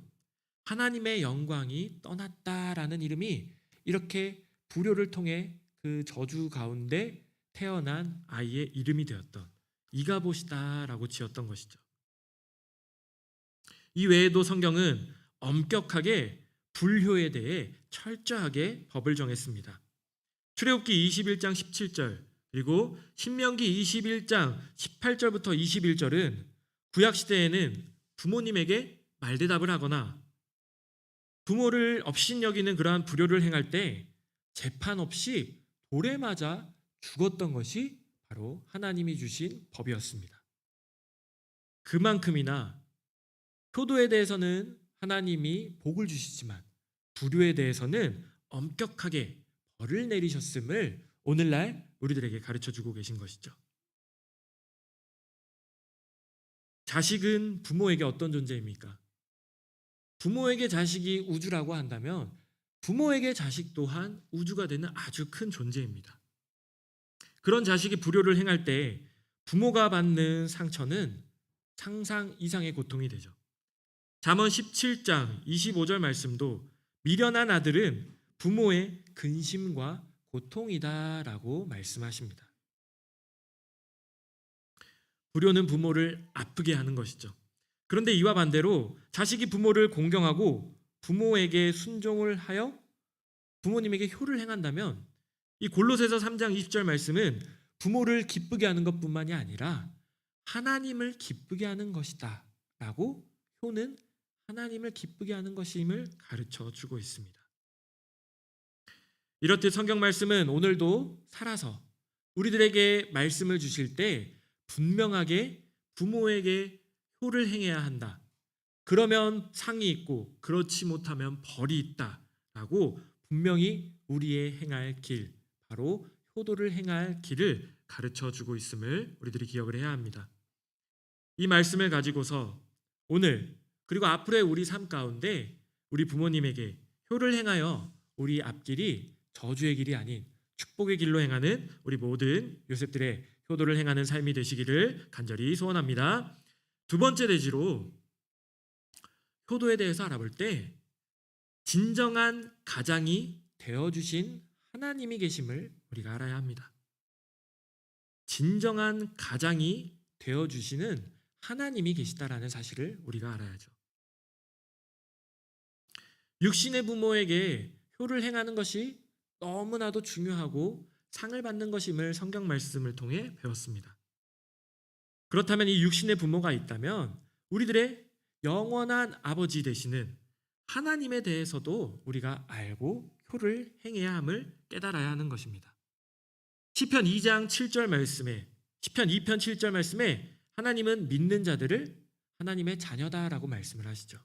하나님의 영광이 떠났다라는 이름이 이렇게 불효를 통해 그 저주 가운데 태어난 아이의 이름이 되었던 이가봇이다라고 지었던 것이죠. 이 외에도 성경은 엄격하게 불효에 대해 철저하게 법을 정했습니다. 출애굽기 21장 17절 그리고 신명기 21장 18절부터 21절은 구약시대에는 부모님에게 말대답을 하거나 부모를 업신여기는 그러한 불효를 행할 때 재판 없이 돌에 맞아 죽었던 것이 바로 하나님이 주신 법이었습니다. 그만큼이나 효도에 대해서는 하나님이 복을 주시지만 불효에 대해서는 엄격하게 벌을 내리셨음을 오늘날 우리들에게 가르쳐주고 계신 것이죠. 자식은 부모에게 어떤 존재입니까? 부모에게 자식이 우주라고 한다면 부모에게 자식 또한 우주가 되는 아주 큰 존재입니다. 그런 자식이 불효를 행할 때 부모가 받는 상처는 상상 이상의 고통이 되죠. 잠언 17장 25절 말씀도 미련한 아들은 부모의 근심과 고통이다라고 말씀하십니다. 불효는 부모를 아프게 하는 것이죠. 그런데 이와 반대로 자식이 부모를 공경하고 부모에게 순종을 하여 부모님에게 효를 행한다면 이 골로새서 3장 20절 말씀은 부모를 기쁘게 하는 것뿐만이 아니라 하나님을 기쁘게 하는 것이다 라고 효는 하나님을 기쁘게 하는 것임을 가르쳐 주고 있습니다. 이렇듯 성경 말씀은 오늘도 살아서 우리들에게 말씀을 주실 때 분명하게 부모에게 효를 행해야 한다. 그러면 상이 있고 그렇지 못하면 벌이 있다라고 분명히 우리의 행할 길, 바로 효도를 행할 길을 가르쳐 주고 있음을 우리들이 기억을 해야 합니다. 이 말씀을 가지고서 오늘 그리고 앞으로의 우리 삶 가운데 우리 부모님에게 효를 행하여 우리 앞길이 저주의 길이 아닌 축복의 길로 행하는 우리 모든 요셉들의 효도를 행하는 삶이 되시기를 간절히 소원합니다. 두 번째 대지로 효도에 대해서 알아볼 때 진정한 가장이 되어주신 하나님이 계심을 우리가 알아야 합니다. 진정한 가장이 되어주시는 하나님이 계시다라는 사실을 우리가 알아야죠. 육신의 부모에게 효를 행하는 것이 너무나도 중요하고 상을 받는 것임을 성경 말씀을 통해 배웠습니다. 그렇다면 이 육신의 부모가 있다면 우리들의 영원한 아버지 되시는 하나님에 대해서도 우리가 알고 효를 행해야 함을 깨달아야 하는 것입니다. 시편 2장 7절 말씀에 시편 2편 7절 말씀에 하나님은 믿는 자들을 하나님의 자녀다라고 말씀을 하시죠.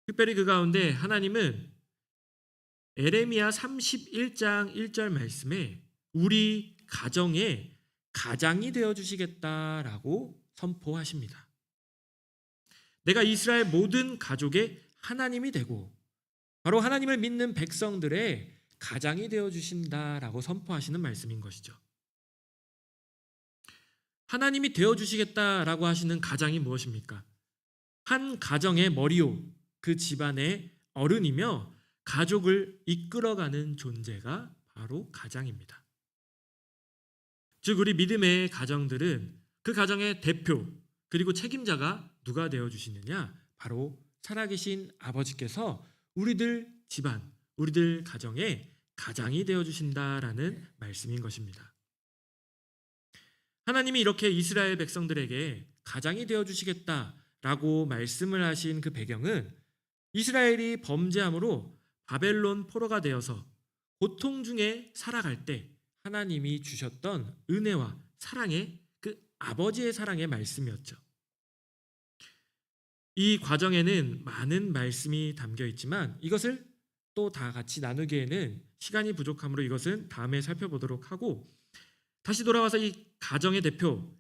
특별히 그 가운데 하나님은 에레미야 31장 1절 말씀에 우리 가정의 가장이 되어 주시겠다라고 선포하십니다. 내가 이스라엘 모든 가족의 하나님이 되고 바로 하나님을 믿는 백성들의 가장이 되어 주신다라고 선포하시는 말씀인 것이죠. 하나님이 되어 주시겠다라고 하시는 가장이 무엇입니까? 한 가정의 머리요, 그 집안의 어른이며 가족을 이끌어가는 존재가 바로 가장입니다. 즉 우리 믿음의 가정들은 그 가정의 대표 그리고 책임자가 누가 되어 주시느냐? 바로 살아계신 아버지께서 우리들 집안, 우리들 가정의 가장이 되어 주신다라는 말씀인 것입니다. 하나님이 이렇게 이스라엘 백성들에게 가장이 되어 주시겠다라고 말씀을 하신 그 배경은 이스라엘이 범죄함으로 바벨론 포로가 되어서 고통 중에 살아갈 때 하나님이 주셨던 은혜와 사랑의 그 아버지의 사랑의 말씀이었죠. 이 과정에는 많은 말씀이 담겨 있지만 이것을 또 다 같이 나누기에는 시간이 부족하므로 이것은 다음에 살펴보도록 하고, 다시 돌아와서 이 가정의 대표,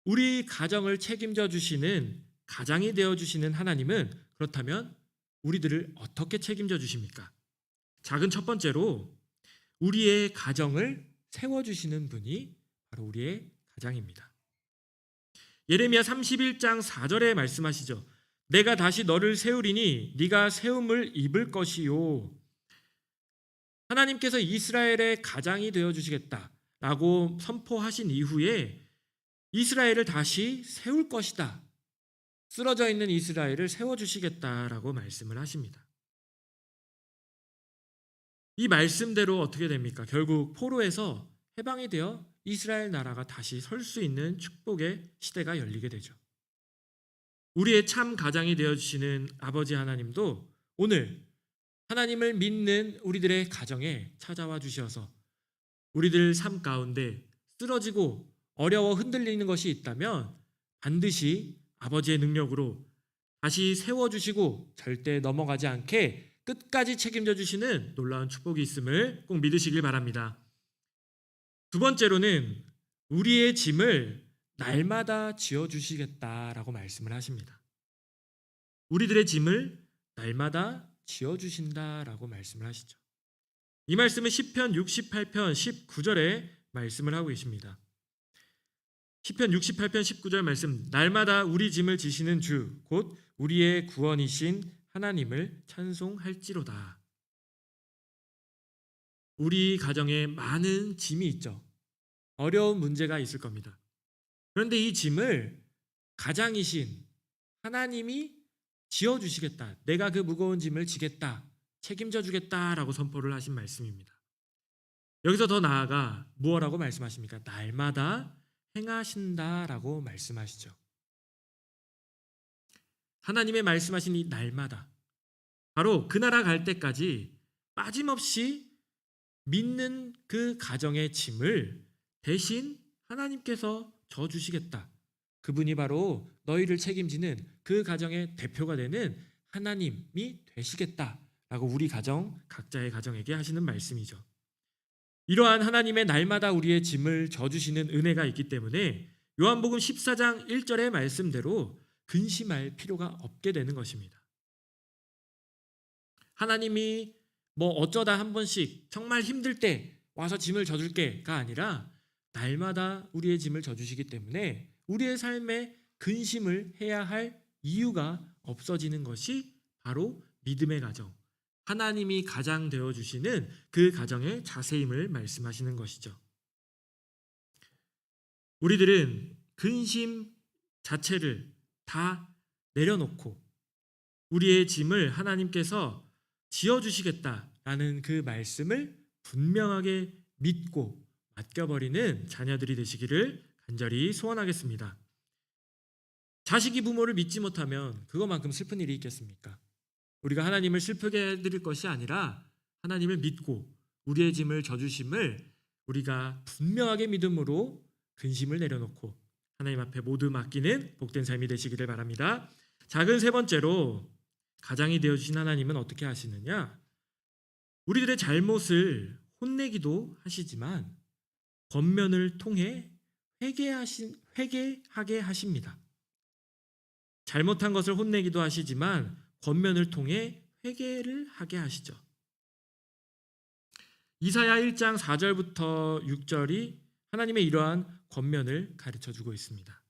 우리 가정을 책임져 주시는 가장이 되어 주시는 하나님은 그렇다면 우리들을 어떻게 책임져 주십니까? 작은 첫 번째로 우리의 가정을 세워주시는 분이 바로 우리의 가장입니다. 예레미야 31장 4절에 말씀하시죠. 내가 다시 너를 세우리니 네가 세움을 입을 것이요. 하나님께서 이스라엘의 가장이 되어주시겠다라고 선포하신 이후에 이스라엘을 다시 세울 것이다. 쓰러져 있는 이스라엘을 세워주시겠다라고 말씀을 하십니다. 이 말씀대로 어떻게 됩니까? 결국 포로에서 해방이 되어 이스라엘 나라가 다시 설 수 있는 축복의 시대가 열리게 되죠. 우리의 참 가장이 되어주시는 아버지 하나님도 오늘 하나님을 믿는 우리들의 가정에 찾아와 주셔서 우리들 삶 가운데 쓰러지고 어려워 흔들리는 것이 있다면 반드시 아버지의 능력으로 다시 세워주시고 절대 넘어가지 않게 끝까지 책임져 주시는 놀라운 축복이 있음을 꼭 믿으시길 바랍니다. 두 번째로는 우리의 짐을 날마다 지어주시겠다라고 말씀을 하십니다. 우리들의 짐을 날마다 지어주신다라고 말씀을 하시죠. 이 말씀은 시편 68편 19절에 말씀을 하고 계십니다. 시편 68편 19절 말씀, 날마다 우리 짐을 지시는 주 곧 우리의 구원이신 하나님을 찬송할지로다. 우리 가정에 많은 짐이 있죠. 어려운 문제가 있을 겁니다. 그런데 이 짐을 가장이신 하나님이 지어주시겠다. 내가 그 무거운 짐을 지겠다. 책임져 주겠다라고 선포를 하신 말씀입니다. 여기서 더 나아가 무엇라고 말씀하십니까? 날마다 행하신다라고 말씀하시죠. 하나님의 말씀하신 이 날마다, 바로 그 나라 갈 때까지 빠짐없이 믿는 그 가정의 짐을 대신 하나님께서 져주시겠다. 그분이 바로 너희를 책임지는 그 가정의 대표가 되는 하나님이 되시겠다라고 우리 가정, 각자의 가정에게 하시는 말씀이죠. 이러한 하나님의 날마다 우리의 짐을 져주시는 은혜가 있기 때문에 요한복음 14장 1절의 말씀대로 근심할 필요가 없게 되는 것입니다. 하나님이 어쩌다 한 번씩 정말 힘들 때 와서 짐을 져줄게가 아니라 날마다 우리의 짐을 져주시기 때문에 우리의 삶에 근심을 해야 할 이유가 없어지는 것이 바로 믿음의 가정, 하나님이 가장 되어주시는 그 가정의 자세임을 말씀하시는 것이죠. 우리들은 근심 자체를 다 내려놓고 우리의 짐을 하나님께서 지어주시겠다라는 그 말씀을 분명하게 믿고 맡겨버리는 자녀들이 되시기를 간절히 소원하겠습니다. 자식이 부모를 믿지 못하면 그것만큼 슬픈 일이 있겠습니까? 우리가 하나님을 슬프게 해드릴 것이 아니라 하나님을 믿고 우리의 짐을 져주심을 우리가 분명하게 믿음으로 근심을 내려놓고 하나님 앞에 모두 맡기는 복된 삶이 되시기를 바랍니다. 작은 세 번째로 가장이 되어주신 하나님은 어떻게 하시느냐? 우리들의 잘못을 혼내기도 하시지만 권면을 통해 회개하게 하십니다. 잘못한 것을 혼내기도 하시지만 권면을 통해 회개를 하게 하시죠. 이사야 1장 4절부터 6절이 하나님의 이러한 권면을 가르쳐주고 있습니다.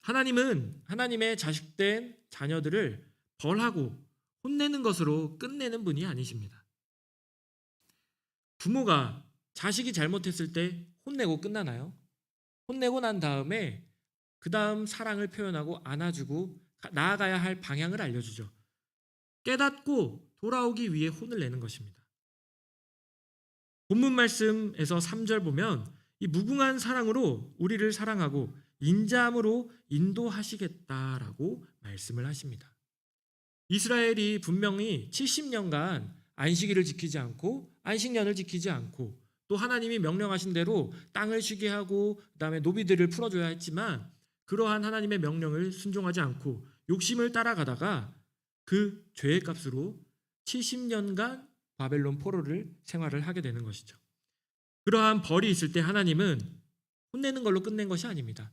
하나님은 하나님의 자식된 자녀들을 벌하고 혼내는 것으로 끝내는 분이 아니십니다. 부모가 자식이 잘못했을 때 혼내고 끝나나요? 혼내고 난 다음에 그 다음 사랑을 표현하고 안아주고 나아가야 할 방향을 알려주죠. 깨닫고 돌아오기 위해 혼을 내는 것입니다. 본문 말씀에서 3절 보면 이 무궁한 사랑으로 우리를 사랑하고 인자함으로 인도하시겠다라고 말씀을 하십니다. 이스라엘이 분명히 70년간 안식일을 지키지 않고 안식년을 지키지 않고 또 하나님이 명령하신 대로 땅을 쉬게 하고 그다음에 노비들을 풀어줘야 했지만 그러한 하나님의 명령을 순종하지 않고 욕심을 따라가다가 그 죄의 값으로 70년간 바벨론 포로를 생활을 하게 되는 것이죠. 그러한 벌이 있을 때 하나님은 혼내는 걸로 끝낸 것이 아닙니다.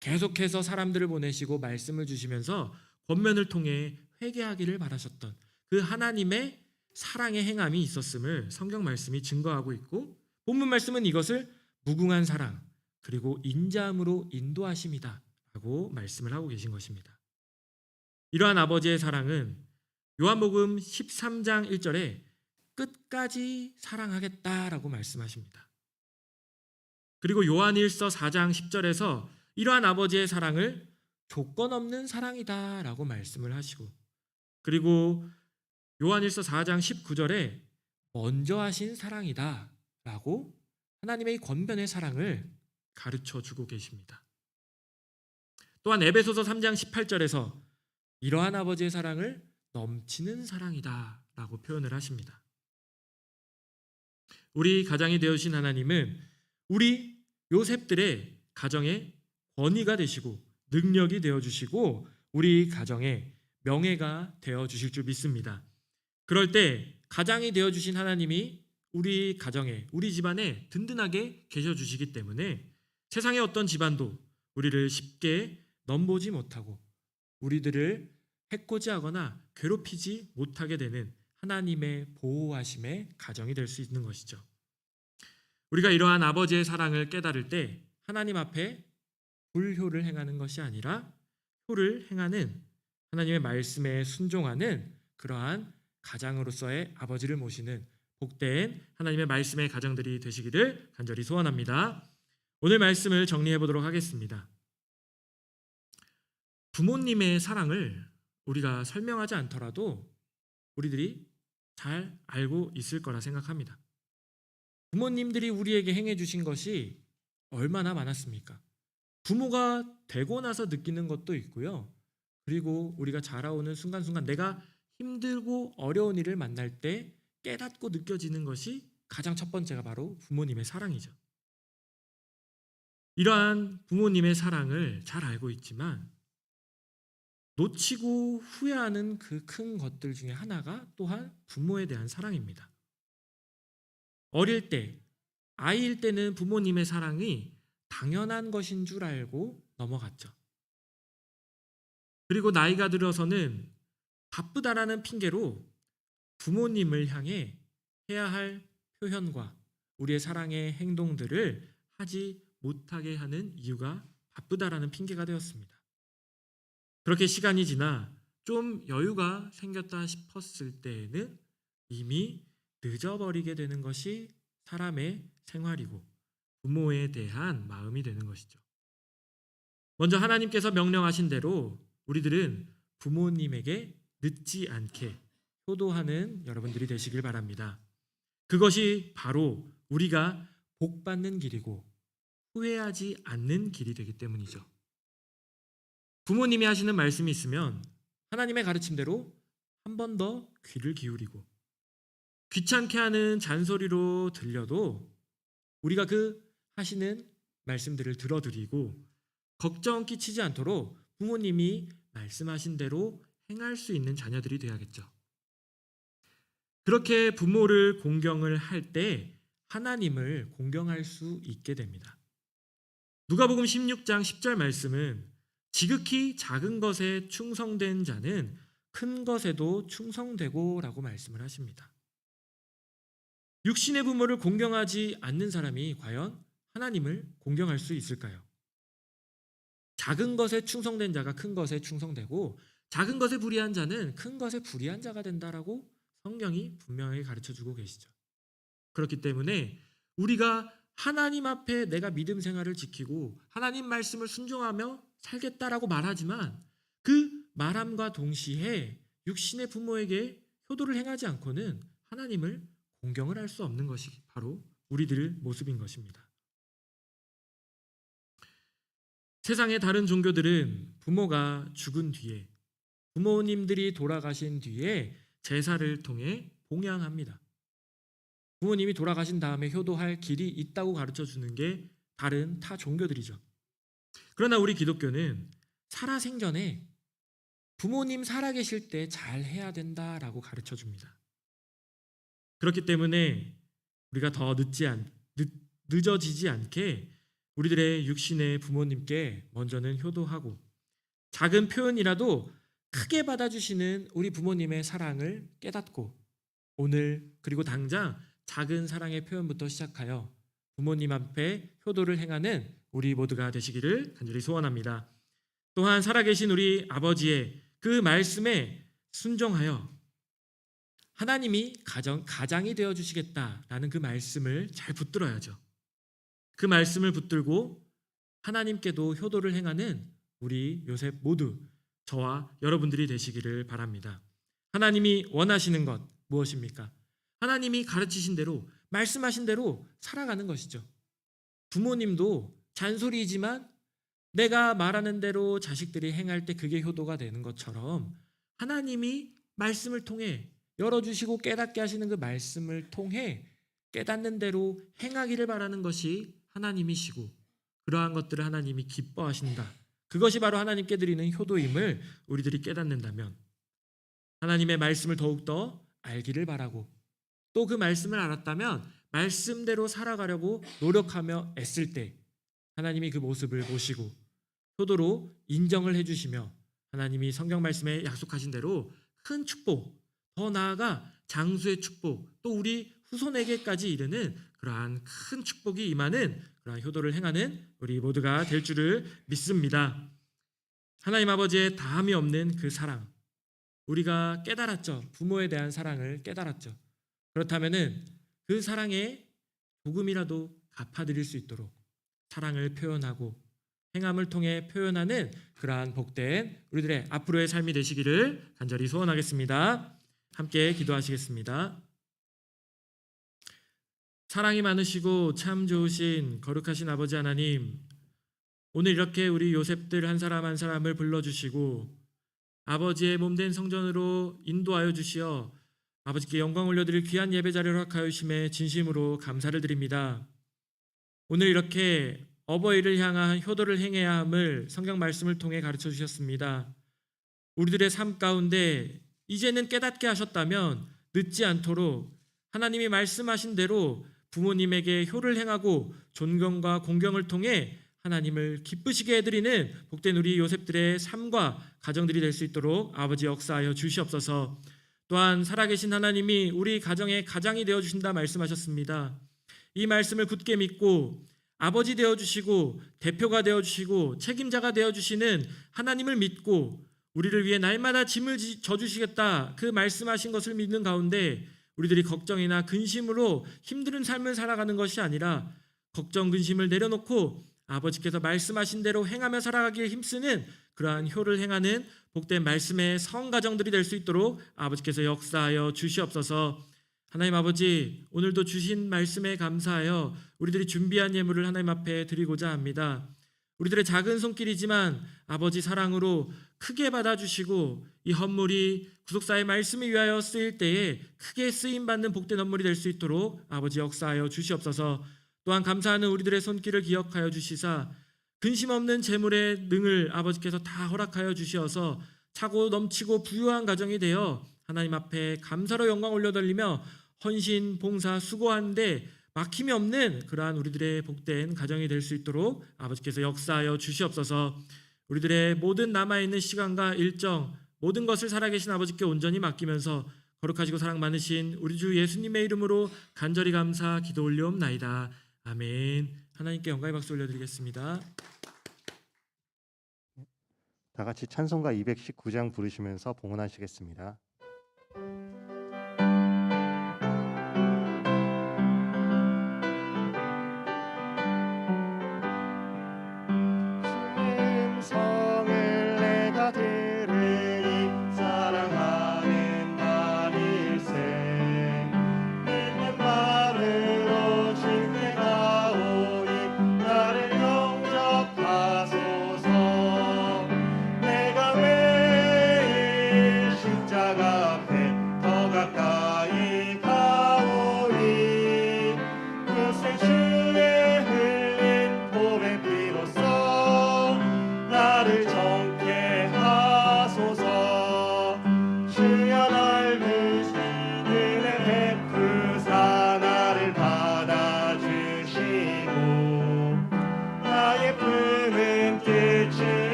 계속해서 사람들을 보내시고 말씀을 주시면서 권면을 통해 회개하기를 바라셨던 그 하나님의 사랑의 행함이 있었음을 성경 말씀이 증거하고 있고 본문 말씀은 이것을 무궁한 사랑 그리고 인자함으로 인도하심이다 라고 말씀을 하고 계신 것입니다. 이러한 아버지의 사랑은 요한복음 13장 1절에 끝까지 사랑하겠다라고 말씀하십니다. 그리고 요한일서 4장 10절에서 이러한 아버지의 사랑을 조건 없는 사랑이다라고 말씀을 하시고 그리고 요한일서 4장 19절에 먼저 하신 사랑이다라고 하나님의 권변의 사랑을 가르쳐 주고 계십니다. 또한 에베소서 3장 18절에서 이러한 아버지의 사랑을 넘치는 사랑이다라고 표현을 하십니다. 우리 가장이 되어주신 하나님은 우리 요셉들의 가정의 권위가 되시고 능력이 되어주시고 우리 가정의 명예가 되어주실 줄 믿습니다. 그럴 때 가장이 되어주신 하나님이 우리 가정에 우리 집안에 든든하게 계셔주시기 때문에 세상의 어떤 집안도 우리를 쉽게 넘보지 못하고 우리들을 해코지하거나 괴롭히지 못하게 되는 하나님의 보호하심의 가정이 될 수 있는 것이죠. 우리가 이러한 아버지의 사랑을 깨달을 때 하나님 앞에 불효를 행하는 것이 아니라 효를 행하는 하나님의 말씀에 순종하는 그러한 가장으로서의 아버지를 모시는 복된 하나님의 말씀의 가정들이 되시기를 간절히 소원합니다. 오늘 말씀을 정리해 보도록 하겠습니다. 부모님의 사랑을 우리가 설명하지 않더라도 우리들이 잘 알고 있을 거라 생각합니다. 부모님들이 우리에게 행해 주신 것이 얼마나 많았습니까? 부모가 되고 나서 느끼는 것도 있고요. 그리고 우리가 자라오는 순간순간 내가 힘들고 어려운 일을 만날 때 깨닫고 느껴지는 것이 가장 첫 번째가 바로 부모님의 사랑이죠. 이러한 부모님의 사랑을 잘 알고 있지만 놓치고 후회하는 그 큰 것들 중에 하나가 또한 부모에 대한 사랑입니다. 어릴 때, 아이일 때는 부모님의 사랑이 당연한 것인 줄 알고 넘어갔죠. 그리고 나이가 들어서는 바쁘다라는 핑계로 부모님을 향해 해야 할 표현과 우리의 사랑의 행동들을 하지 못하게 하는 이유가 바쁘다라는 핑계가 되었습니다. 그렇게 시간이 지나 좀 여유가 생겼다 싶었을 때에는 이미 늦어버리게 되는 것이 사람의 생활이고 부모에 대한 마음이 되는 것이죠. 먼저 하나님께서 명령하신 대로 우리들은 부모님에게 늦지 않게 효도하는 여러분들이 되시길 바랍니다. 그것이 바로 우리가 복받는 길이고 후회하지 않는 길이 되기 때문이죠. 부모님이 하시는 말씀이 있으면 하나님의 가르침대로 한 번 더 귀를 기울이고 귀찮게 하는 잔소리로 들려도 우리가 그 하시는 말씀들을 들어드리고 걱정 끼치지 않도록 부모님이 말씀하신 대로 행할 수 있는 자녀들이 되어야겠죠. 그렇게 부모를 공경을 할 때 하나님을 공경할 수 있게 됩니다. 누가복음 16장 10절 말씀은 지극히 작은 것에 충성된 자는 큰 것에도 충성되고 라고 말씀을 하십니다. 육신의 부모를 공경하지 않는 사람이 과연 하나님을 공경할 수 있을까요? 작은 것에 충성된 자가 큰 것에 충성되고 작은 것에 불의한 자는 큰 것에 불의한 자가 된다라고 성경이 분명하게 가르쳐주고 계시죠. 그렇기 때문에 우리가 하나님 앞에 내가 믿음 생활을 지키고 하나님 말씀을 순종하며 살겠다라고 말하지만 그 말함과 동시에 육신의 부모에게 효도를 행하지 않고는 하나님을 공경을 할 수 없는 것이 바로 우리들의 모습인 것입니다. 세상의 다른 종교들은 부모가 죽은 뒤에 부모님들이 돌아가신 뒤에 제사를 통해 봉양합니다. 부모님이 돌아가신 다음에 효도할 길이 있다고 가르쳐 주는 게 다른 타 종교들이죠. 그러나 우리 기독교는 살아생전에 부모님 살아계실 때 잘 해야 된다라고 가르쳐 줍니다. 그렇기 때문에 우리가 더 늦어지지 않게 우리들의 육신의 부모님께 먼저는 효도하고 작은 표현이라도 크게 받아주시는 우리 부모님의 사랑을 깨닫고 오늘 그리고 당장 작은 사랑의 표현부터 시작하여 부모님 앞에 효도를 행하는 우리 모두가 되시기를 간절히 소원합니다. 또한 살아계신 우리 아버지의 그 말씀에 순종하여 하나님이 가장이 되어주시겠다라는 그 말씀을 잘 붙들어야죠. 그 말씀을 붙들고 하나님께도 효도를 행하는 우리 요셉 모두 저와 여러분들이 되시기를 바랍니다. 하나님이 원하시는 것 무엇입니까? 하나님이 가르치신 대로 말씀하신 대로 살아가는 것이죠. 부모님도 잔소리이지만 내가 말하는 대로 자식들이 행할 때 그게 효도가 되는 것처럼 하나님이 말씀을 통해 열어주시고 깨닫게 하시는 그 말씀을 통해 깨닫는 대로 행하기를 바라는 것이 하나님이시고 그러한 것들을 하나님이 기뻐하신다. 그것이 바로 하나님께 드리는 효도임을 우리들이 깨닫는다면 하나님의 말씀을 더욱더 알기를 바라고 또 그 말씀을 알았다면 말씀대로 살아가려고 노력하며 애쓸 때 하나님이 그 모습을 보시고 효도로 인정을 해주시며 하나님이 성경 말씀에 약속하신 대로 큰 축복, 더 나아가 장수의 축복, 또 우리 후손에게까지 이르는 그러한 큰 축복이 임하는 그러한 효도를 행하는 우리 모두가 될 줄을 믿습니다. 하나님 아버지의 다함이 없는 그 사랑, 우리가 깨달았죠. 부모에 대한 사랑을 깨달았죠. 그렇다면은 그 사랑에 조금이라도 갚아드릴 수 있도록 사랑을 표현하고 행함을 통해 표현하는 그러한 복된 우리들의 앞으로의 삶이 되시기를 간절히 소원하겠습니다. 함께 기도하시겠습니다. 사랑이 많으시고 참 좋으신 거룩하신 아버지 하나님, 오늘 이렇게 우리 요셉들 한 사람 한 사람을 불러주시고 아버지의 몸된 성전으로 인도하여 주시어 아버지께 영광 올려드릴 귀한 예배 자리를 허락하여 주심에 진심으로 감사를 드립니다. 오늘 이렇게 어버이를 향한 효도를 행해야 함을 성경 말씀을 통해 가르쳐 주셨습니다. 우리들의 삶 가운데 이제는 깨닫게 하셨다면 늦지 않도록 하나님이 말씀하신 대로 부모님에게 효를 행하고 존경과 공경을 통해 하나님을 기쁘시게 해드리는 복된 우리 요셉들의 삶과 가정들이 될 수 있도록 아버지 역사하여 주시옵소서. 또한 살아계신 하나님이 우리 가정의 가장이 되어주신다 말씀하셨습니다. 이 말씀을 굳게 믿고 아버지 되어주시고 대표가 되어주시고 책임자가 되어주시는 하나님을 믿고 우리를 위해 날마다 짐을 져주시겠다 그 말씀하신 것을 믿는 가운데 우리들이 걱정이나 근심으로 힘든 삶을 살아가는 것이 아니라 걱정 근심을 내려놓고 아버지께서 말씀하신 대로 행하며 살아가기에 힘쓰는 그러한 효를 행하는 복된 말씀의 성가정들이 될 수 있도록 아버지께서 역사하여 주시옵소서. 하나님 아버지, 오늘도 주신 말씀에 감사하여 우리들이 준비한 예물을 하나님 앞에 드리고자 합니다. 우리들의 작은 손길이지만 아버지 사랑으로 크게 받아주시고 이 헌물이 구속사의 말씀을 위하여 쓰일 때에 크게 쓰임받는 복된 헌물이 될 수 있도록 아버지 역사하여 주시옵소서. 또한 감사하는 우리들의 손길을 기억하여 주시사 근심 없는 재물의 능을 아버지께서 다 허락하여 주시어서 차고 넘치고 부유한 가정이 되어 하나님 앞에 감사로 영광 올려드리며 헌신, 봉사, 수고하는데 막힘이 없는 그러한 우리들의 복된 가정이 될 수 있도록 아버지께서 역사하여 주시옵소서. 우리들의 모든 남아있는 시간과 일정 모든 것을 살아계신 아버지께 온전히 맡기면서 거룩하시고 사랑 많으신 우리 주 예수님의 이름으로 간절히 감사 기도 올려옵나이다. 아멘. 하나님께 영광의 박수 올려드리겠습니다. 다 같이 찬송가 219장 부르시면서 봉헌하시겠습니다.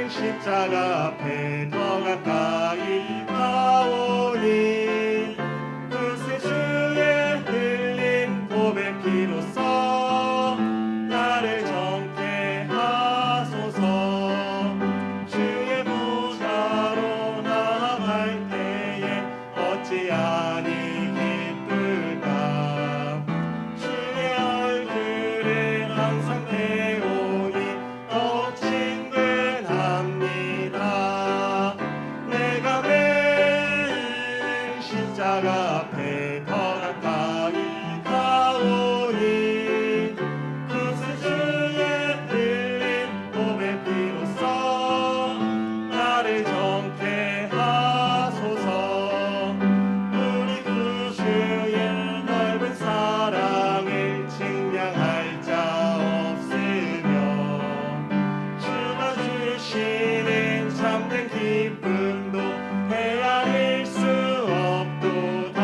십자가 앞에 더 가까이 가오니 그새 주의 흘린 고백 피로써 나를 정케 하소서. 주의 보좌로 나아갈 때에 어찌하니 기쁠까. 주의 얼굴에 항상 배우니 더욱 친근합니다. 내가 매일 십자가 앞에 더 가까이 가오니 그새 주의 흘린 고백 피로써 나를 정케 하소서. 우리 구주의 넓은 사랑을 측량할 자 없으며 주가 주시는 참된 기쁨도 헤아릴 수 없도다.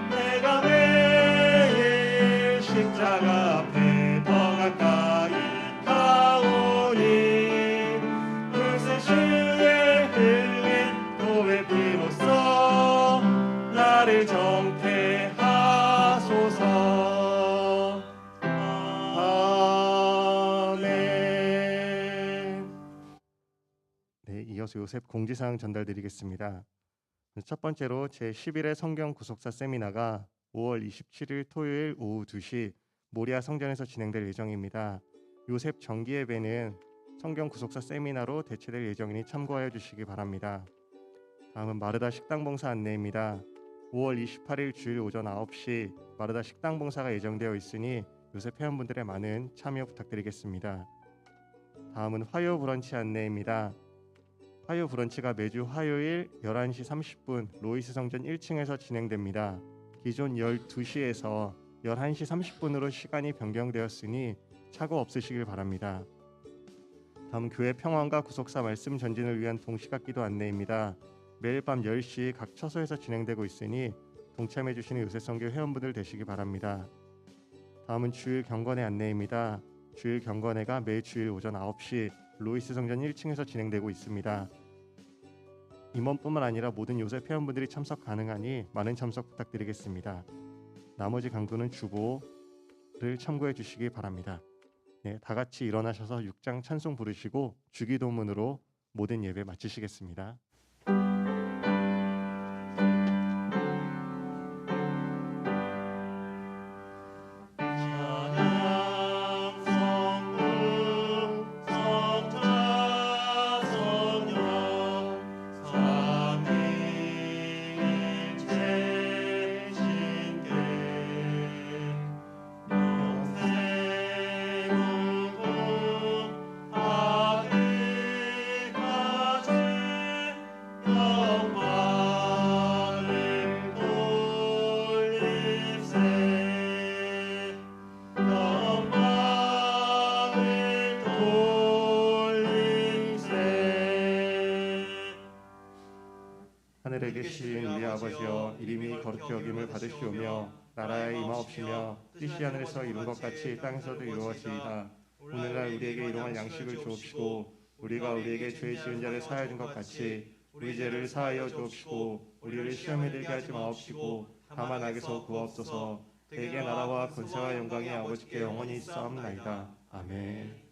내가 매일 십자가 앞에 더 가까이 가오니 그새 주의 흘린 고백 피로써 나를 정케 하소서. 아멘. 네, 이어서 요셉 공지사항 전달드리겠습니다. 첫 번째로 제11회 성경 구속사 세미나가 5월 27일 토요일 오후 2시 모리아 성전에서 진행될 예정입니다. 요셉 정기 예배는 성경 구속사 세미나로 대체될 예정이니 참고하여 주시기 바랍니다. 다음은 마르다 식당 봉사 안내입니다. 5월 28일 주일 오전 9시 마르다 식당 봉사가 예정되어 있으니 요셉 회원분들의 많은 참여 부탁드리겠습니다. 다음은 화요 브런치 안내입니다. 화요 브런치가 매주 화요일 11시 30분 로이스 성전 1층에서 진행됩니다. 기존 12시에서 11시 30분으로 시간이 변경되었으니 착오 없으시길 바랍니다. 다음 교회 평안과 구속사 말씀 전진을 위한 동시각 기도 안내입니다. 매일 밤 10시 각 처소에서 진행되고 있으니 동참해 주시는 요셉선교 회원분들 되시기 바랍니다. 다음은 주일 경건회 안내입니다. 주일 경건회가 매 주일 오전 9시 로이스 성전 1층에서 진행되고 있습니다. 임원뿐만 아니라 모든 요셉 회원분들이 참석 가능하니 많은 참석 부탁드리겠습니다. 나머지 강도는 주보를 참고해 주시기 바랍니다. 네, 다 같이 일어나셔서 6장 찬송 부르시고 주기도문으로 모든 예배 마치시겠습니다. 영생으로 아기 가진 계신 우리 아버지여 이름이 거룩히 여김을 받으시오며 나라의 임하옵시며 뜻이 하늘에서 이룬 것 같이 땅에서도 이루어지이다. 오늘날 우리에게 일용할 양식을 주옵시고 우리가 우리에게 죄 지은 자를 사하여 준 것 같이 우리 죄를 사하여 주옵시고 우리를 시험에 들게 하지 마옵시고 다만 악에서 구하옵소서. 대개 나라와 권세와 영광이 아버지께 영원히 있사옵나이다. 아멘.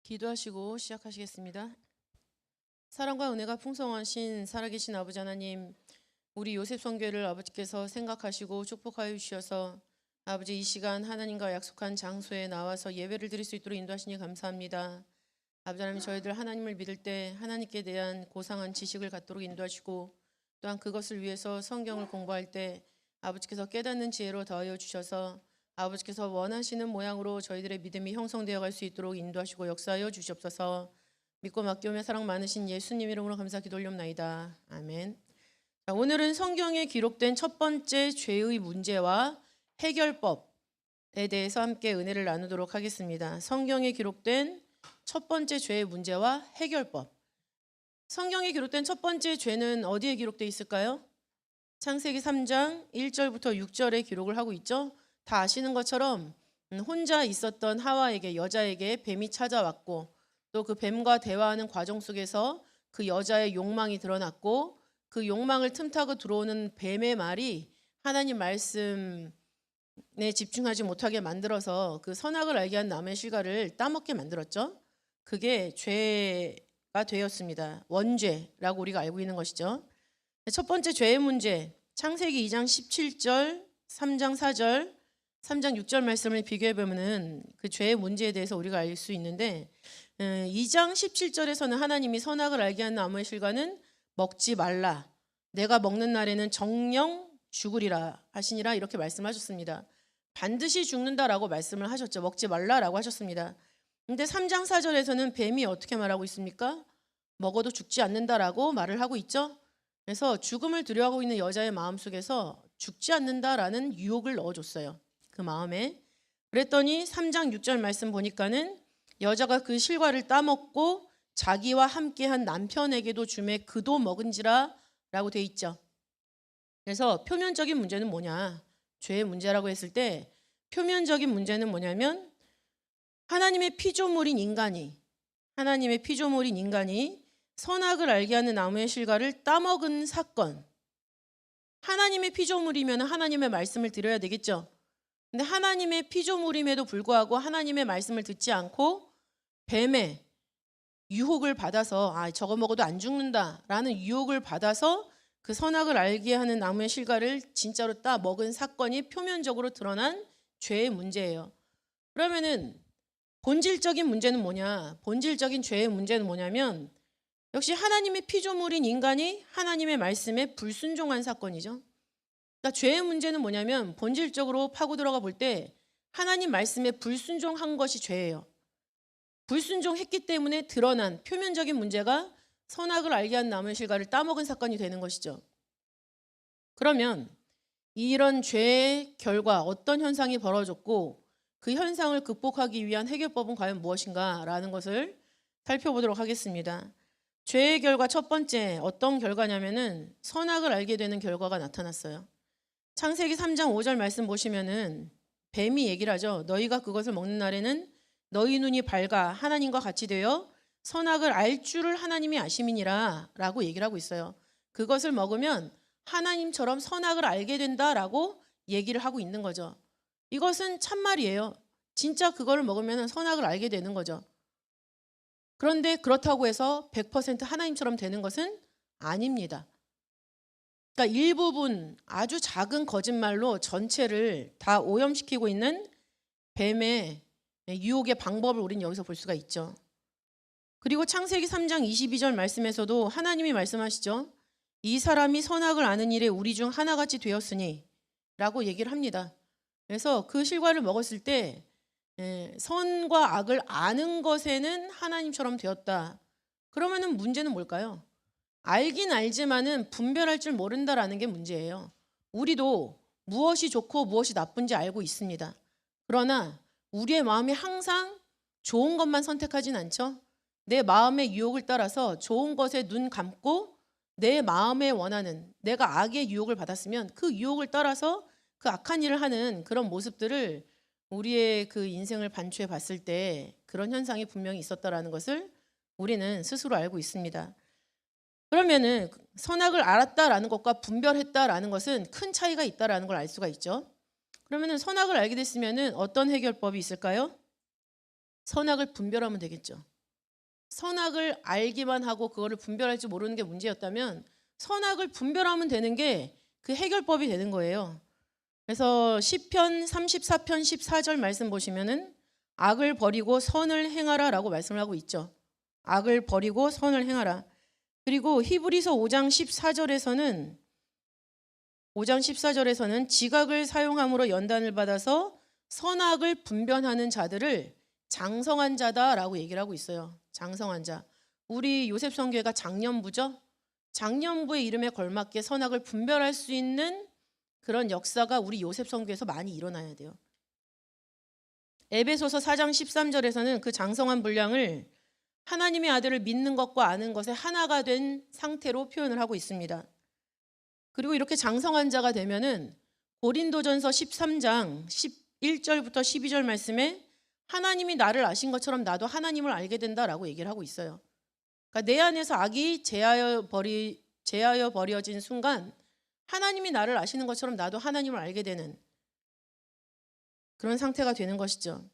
기도하시고 시작하시겠습니다. 사랑과 은혜가 풍성하신 살아계신 아버지 하나님, 우리 요셉 성교회를 아버지께서 생각하시고 축복하여 주셔서 아버지 이 시간 하나님과 약속한 장소에 나와서 예배를 드릴 수 있도록 인도하시니 감사합니다. 아버지 하나님, 저희들 하나님을 믿을 때 하나님께 대한 고상한 지식을 갖도록 인도하시고 또한 그것을 위해서 성경을 공부할 때 아버지께서 깨닫는 지혜로 더하여 주셔서 아버지께서 원하시는 모양으로 저희들의 믿음이 형성되어 갈 수 있도록 인도하시고 역사하여 주시옵소서. 믿고 맡기오며 사랑 많으신 예수님 이름으로 감사 기도 올려옵나이다. 아멘. 자, 오늘은 성경에 기록된 첫 번째 죄의 문제와 해결법에 대해서 함께 은혜를 나누도록 하겠습니다. 성경에 기록된 첫 번째 죄의 문제와 해결법. 성경에 기록된 첫 번째 죄는 어디에 기록되어 있을까요? 창세기 3장 1절부터 6절에 기록을 하고 있죠. 다 아시는 것처럼 혼자 있었던 하와에게, 여자에게 뱀이 찾아왔고 또 그 뱀과 대화하는 과정 속에서 그 여자의 욕망이 드러났고 그 욕망을 틈타고 들어오는 뱀의 말이 하나님 말씀에 집중하지 못하게 만들어서 그 선악을 알게 한 나무의 실과를 따먹게 만들었죠. 그게 죄가 되었습니다. 원죄라고 우리가 알고 있는 것이죠. 첫 번째 죄의 문제, 창세기 2장 17절, 3장 4절, 3장 6절 말씀을 비교해 보면은 그 죄의 문제에 대해서 우리가 알 수 있는데 2장 17절에서는 하나님이 선악을 알게 한 나무의 실과는 먹지 말라. 내가 먹는 날에는 정령 죽으리라 하시니라 이렇게 말씀하셨습니다. 반드시 죽는다라고 말씀을 하셨죠. 먹지 말라라고 하셨습니다. 근데 3장 4절에서는 뱀이 어떻게 말하고 있습니까? 먹어도 죽지 않는다라고 말을 하고 있죠. 그래서 죽음을 두려워하고 있는 여자의 마음속에서 죽지 않는다라는 유혹을 넣어줬어요. 그 마음에. 그랬더니 3장 6절 말씀 보니까는 여자가 그 실과를 따먹고 자기와 함께한 남편에게도 주매 그도 먹은지라 라고 돼 있죠. 그래서 표면적인 문제는 뭐냐? 죄의 문제라고 했을 때 표면적인 문제는 뭐냐면 하나님의 피조물인 인간이 선악을 알게 하는 나무의 실과를 따먹은 사건. 하나님의 피조물이면 하나님의 말씀을 드려야 되겠죠. 근데 하나님의 피조물임에도 불구하고 하나님의 말씀을 듣지 않고 뱀의 유혹을 받아서 저거 먹어도 안 죽는다라는 유혹을 받아서 그 선악을 알게 하는 나무의 실과를 진짜로 따 먹은 사건이 표면적으로 드러난 죄의 문제예요. 그러면은 본질적인 문제는 뭐냐? 본질적인 죄의 문제는 뭐냐면 역시 하나님의 피조물인 인간이 하나님의 말씀에 불순종한 사건이죠. 그러니까 죄의 문제는 뭐냐면 본질적으로 파고 들어가 볼 때 하나님 말씀에 불순종한 것이 죄예요. 불순종했기 때문에 드러난 표면적인 문제가 선악을 알게 한 나무의 실과를 따먹은 사건이 되는 것이죠. 그러면 이런 죄의 결과 어떤 현상이 벌어졌고 그 현상을 극복하기 위한 해결법은 과연 무엇인가라는 것을 살펴보도록 하겠습니다. 죄의 결과 첫 번째 어떤 결과냐면은 선악을 알게 되는 결과가 나타났어요. 창세기 3장 5절 말씀 보시면은 뱀이 얘기를 하죠. 너희가 그것을 먹는 날에는 너희 눈이 밝아 하나님과 같이 되어 선악을 알 줄을 하나님이 아심이니라 라고 얘기를 하고 있어요. 그것을 먹으면 하나님처럼 선악을 알게 된다라고 얘기를 하고 있는 거죠. 이것은 참말이에요. 진짜 그거를 먹으면 선악을 알게 되는 거죠. 그런데 그렇다고 해서 100% 하나님처럼 되는 것은 아닙니다. 그러니까 일부분 아주 작은 거짓말로 전체를 다 오염시키고 있는 뱀의 유혹의 방법을 우리는 여기서 볼 수가 있죠. 그리고 창세기 3장 22절 말씀에서도 하나님이 말씀하시죠. 이 사람이 선악을 아는 일에 우리 중 하나같이 되었으니 라고 얘기를 합니다. 그래서 그 실과를 먹었을 때 선과 악을 아는 것에는 하나님처럼 되었다. 그러면은 문제는 뭘까요? 알긴 알지만은 분별할 줄 모른다라는 게 문제예요. 우리도 무엇이 좋고 무엇이 나쁜지 알고 있습니다. 그러나 우리의 마음이 항상 좋은 것만 선택하진 않죠. 내 마음의 유혹을 따라서 좋은 것에 눈 감고 내 마음에 원하는, 내가 악의 유혹을 받았으면 그 유혹을 따라서 그 악한 일을 하는 그런 모습들을 우리의 그 인생을 반추해 봤을 때 그런 현상이 분명히 있었다라는 것을 우리는 스스로 알고 있습니다. 그러면은 선악을 알았다라는 것과 분별했다라는 것은 큰 차이가 있다라는 걸 알 수가 있죠. 그러면은 선악을 알게 됐으면은 어떤 해결법이 있을까요? 선악을 분별하면 되겠죠. 선악을 알기만 하고 그거를 분별할 줄 모르는 게 문제였다면 선악을 분별하면 되는 게 그 해결법이 되는 거예요. 그래서 시편 34편 14절 말씀 보시면은 악을 버리고 선을 행하라라고 말씀을 하고 있죠. 악을 버리고 선을 행하라. 그리고 히브리서 5장 14절에서는 지각을 사용함으로 연단을 받아서 선악을 분별하는 자들을 장성한 자다라고 얘기를 하고 있어요. 장성한 자. 우리 요셉 성교회가 장년부죠. 장년부의 이름에 걸맞게 선악을 분별할 수 있는 그런 역사가 우리 요셉 성교회에서 많이 일어나야 돼요. 에베소서 4장 13절에서는 그 장성한 분량을 하나님의 아들을 믿는 것과 아는 것에 하나가 된 상태로 표현을 하고 있습니다. 그리고 이렇게 장성한 자가 되면은 고린도전서 13장 11절부터 12절 말씀에 하나님이 나를 아신 것처럼 나도 하나님을 알게 된다라고 얘기를 하고 있어요. 그러니까 내 안에서 악이 제하여 버려진 순간 하나님이 나를 아시는 것처럼 나도 하나님을 알게 되는 그런 상태가 되는 것이죠.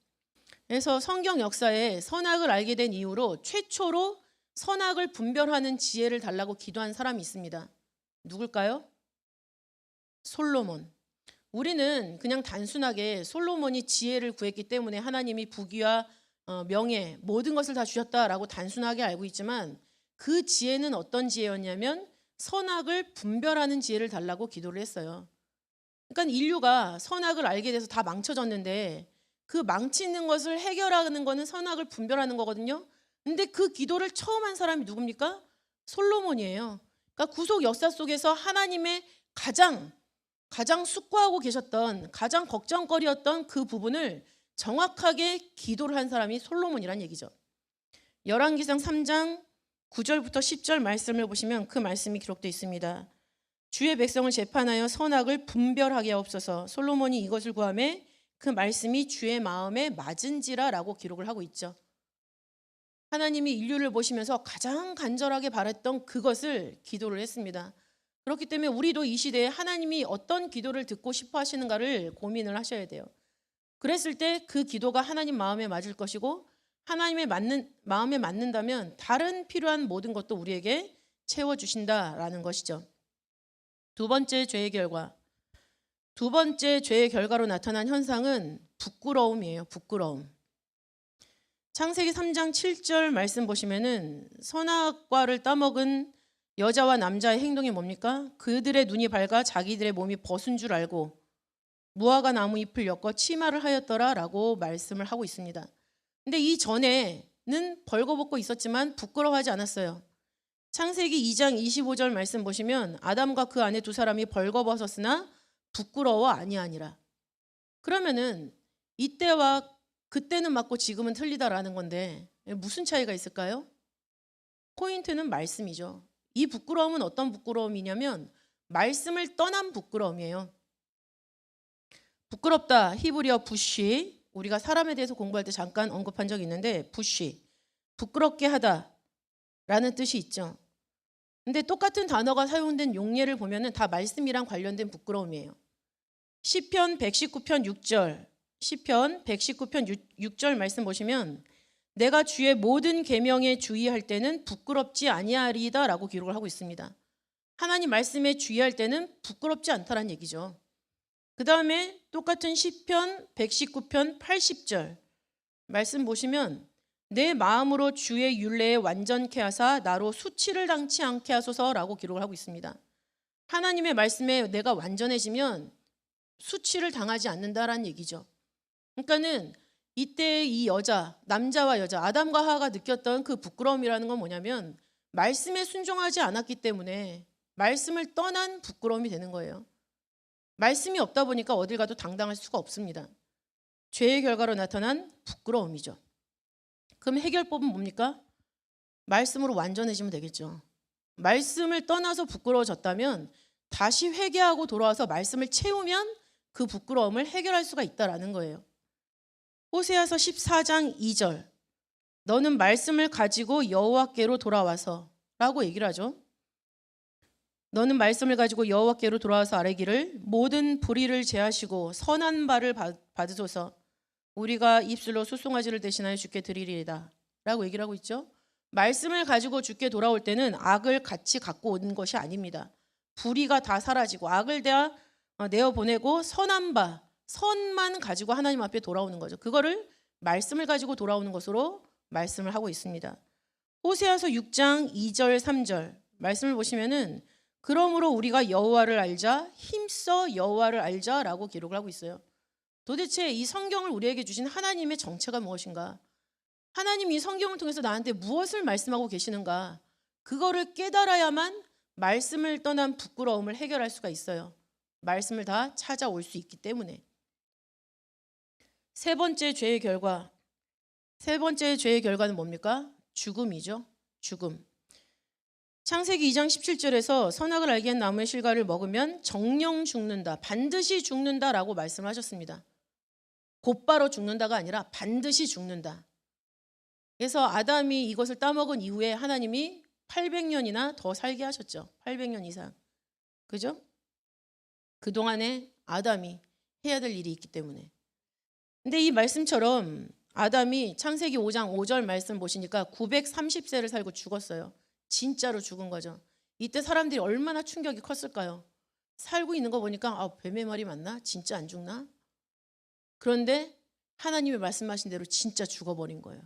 그래서 성경 역사에 선악을 알게 된 이후로 최초로 선악을 분별하는 지혜를 달라고 기도한 사람이 있습니다. 누굴까요? 솔로몬. 우리는 그냥 단순하게 솔로몬이 지혜를 구했기 때문에 하나님이 부귀와 명예 모든 것을 다 주셨다라고 단순하게 알고 있지만 그 지혜는 어떤 지혜였냐면 선악을 분별하는 지혜를 달라고 기도를 했어요. 그러니까 인류가 선악을 알게 돼서 다 망쳐졌는데 그 망치는 것을 해결하는 거는 선악을 분별하는 거거든요. 근데 그 기도를 처음 한 사람이 누굽니까? 솔로몬이에요. 그러니까 구속 역사 속에서 하나님의 가장 숙고하고 계셨던 가장 걱정거리였던 그 부분을 정확하게 기도를 한 사람이 솔로몬이란 얘기죠. 열왕기상 3장 9절부터 10절 말씀을 보시면 그 말씀이 기록되어 있습니다. 주의 백성을 재판하여 선악을 분별하게 하옵소서. 솔로몬이 이것을 구하매 그 말씀이 주의 마음에 맞은지라라고 기록을 하고 있죠. 하나님이 인류를 보시면서 가장 간절하게 바랬던 그것을 기도를 했습니다. 그렇기 때문에 우리도 이 시대에 하나님이 어떤 기도를 듣고 싶어 하시는가를 고민을 하셔야 돼요. 그랬을 때 그 기도가 하나님 마음에 맞을 것이고 하나님의 마음에 맞는다면 다른 필요한 모든 것도 우리에게 채워주신다라는 것이죠. 두 번째 죄의 결과로 나타난 현상은 부끄러움이에요. 부끄러움. 창세기 3장 7절 말씀 보시면은 선악과를 따먹은 여자와 남자의 행동이 뭡니까? 그들의 눈이 밝아 자기들의 몸이 벗은 줄 알고 무화과 나무 잎을 엮어 치마를 하였더라라고 말씀을 하고 있습니다. 근데 이 전에는 벌거벗고 있었지만 부끄러워하지 않았어요. 창세기 2장 25절 말씀 보시면 아담과 그 아내 두 사람이 벌거벗었으나 부끄러워 아니하니라. 그러면은 이때와 그때는 맞고 지금은 틀리다라는 건데 무슨 차이가 있을까요? 포인트는 말씀이죠. 이 부끄러움은 어떤 부끄러움이냐면 말씀을 떠난 부끄러움이에요. 부끄럽다. 히브리어 부쉬. 우리가 사람에 대해서 공부할 때 잠깐 언급한 적이 있는데 부쉬. 부끄럽게 하다라는 뜻이 있죠. 근데 똑같은 단어가 사용된 용례를 보면은 다 말씀이랑 관련된 부끄러움이에요. 시편 119편 6절. 시편 119편 6절 말씀 보시면 내가 주의 모든 계명에 주의할 때는 부끄럽지 아니하리다라고 기록을 하고 있습니다. 하나님 말씀에 주의할 때는 부끄럽지 않다라는 얘기죠. 그 다음에 똑같은 시편 119편 80절 말씀 보시면 내 마음으로 주의 율례에 완전케 하사 나로 수치를 당치 않게 하소서라고 기록을 하고 있습니다. 하나님의 말씀에 내가 완전해지면 수치를 당하지 않는다라는 얘기죠. 그러니까는 이때 이 여자, 남자와 여자, 아담과 하와가 느꼈던 그 부끄러움이라는 건 뭐냐면 말씀에 순종하지 않았기 때문에 말씀을 떠난 부끄러움이 되는 거예요. 말씀이 없다 보니까 어딜 가도 당당할 수가 없습니다. 죄의 결과로 나타난 부끄러움이죠. 그럼 해결법은 뭡니까? 말씀으로 완전해지면 되겠죠. 말씀을 떠나서 부끄러워졌다면 다시 회개하고 돌아와서 말씀을 채우면 그 부끄러움을 해결할 수가 있다라는 거예요. 호세아서 14장 2절 너는 말씀을 가지고 여호와께로 돌아와서 라고 얘기를 하죠. 너는 말씀을 가지고 여호와께로 돌아와서 아뢰기를 모든 불의를 제하시고 선한 바를 받으소서 우리가 입술로 수송아지를 대신하여 주께 드리리이다 라고 얘기를 하고 있죠. 말씀을 가지고 주께 돌아올 때는 악을 같이 갖고 오는 것이 아닙니다. 불의가 다 사라지고 악을 다 내어보내고 선한 바, 선만 가지고 하나님 앞에 돌아오는 거죠. 그거를 말씀을 가지고 돌아오는 것으로 말씀을 하고 있습니다. 호세아서 6장 2절 3절 말씀을 보시면은 그러므로 우리가 여호와를 알자 힘써 여호와를 알자라고 기록을 하고 있어요. 도대체 이 성경을 우리에게 주신 하나님의 정체가 무엇인가? 하나님 이 성경을 통해서 나한테 무엇을 말씀하고 계시는가? 그거를 깨달아야만 말씀을 떠난 부끄러움을 해결할 수가 있어요. 말씀을 다 찾아올 수 있기 때문에. 세 번째 죄의 결과는 뭡니까? 죽음이죠. 죽음. 창세기 2장 17절에서 선악을 알게 한 나무의 실과를 먹으면 정령 죽는다. 반드시 죽는다라고 말씀하셨습니다. 곧바로 죽는다가 아니라 반드시 죽는다. 그래서 아담이 이것을 따먹은 이후에 하나님이 800년이나 더 살게 하셨죠. 800년 이상. 그죠? 그동안에 아담이 해야 될 일이 있기 때문에. 근데 이 말씀처럼 아담이 창세기 5장 5절 말씀 보시니까 930세를 살고 죽었어요. 진짜로 죽은 거죠. 이때 사람들이 얼마나 충격이 컸을까요? 살고 있는 거 보니까 뱀의 말이 맞나? 진짜 안 죽나? 그런데 하나님이 말씀하신 대로 진짜 죽어버린 거예요.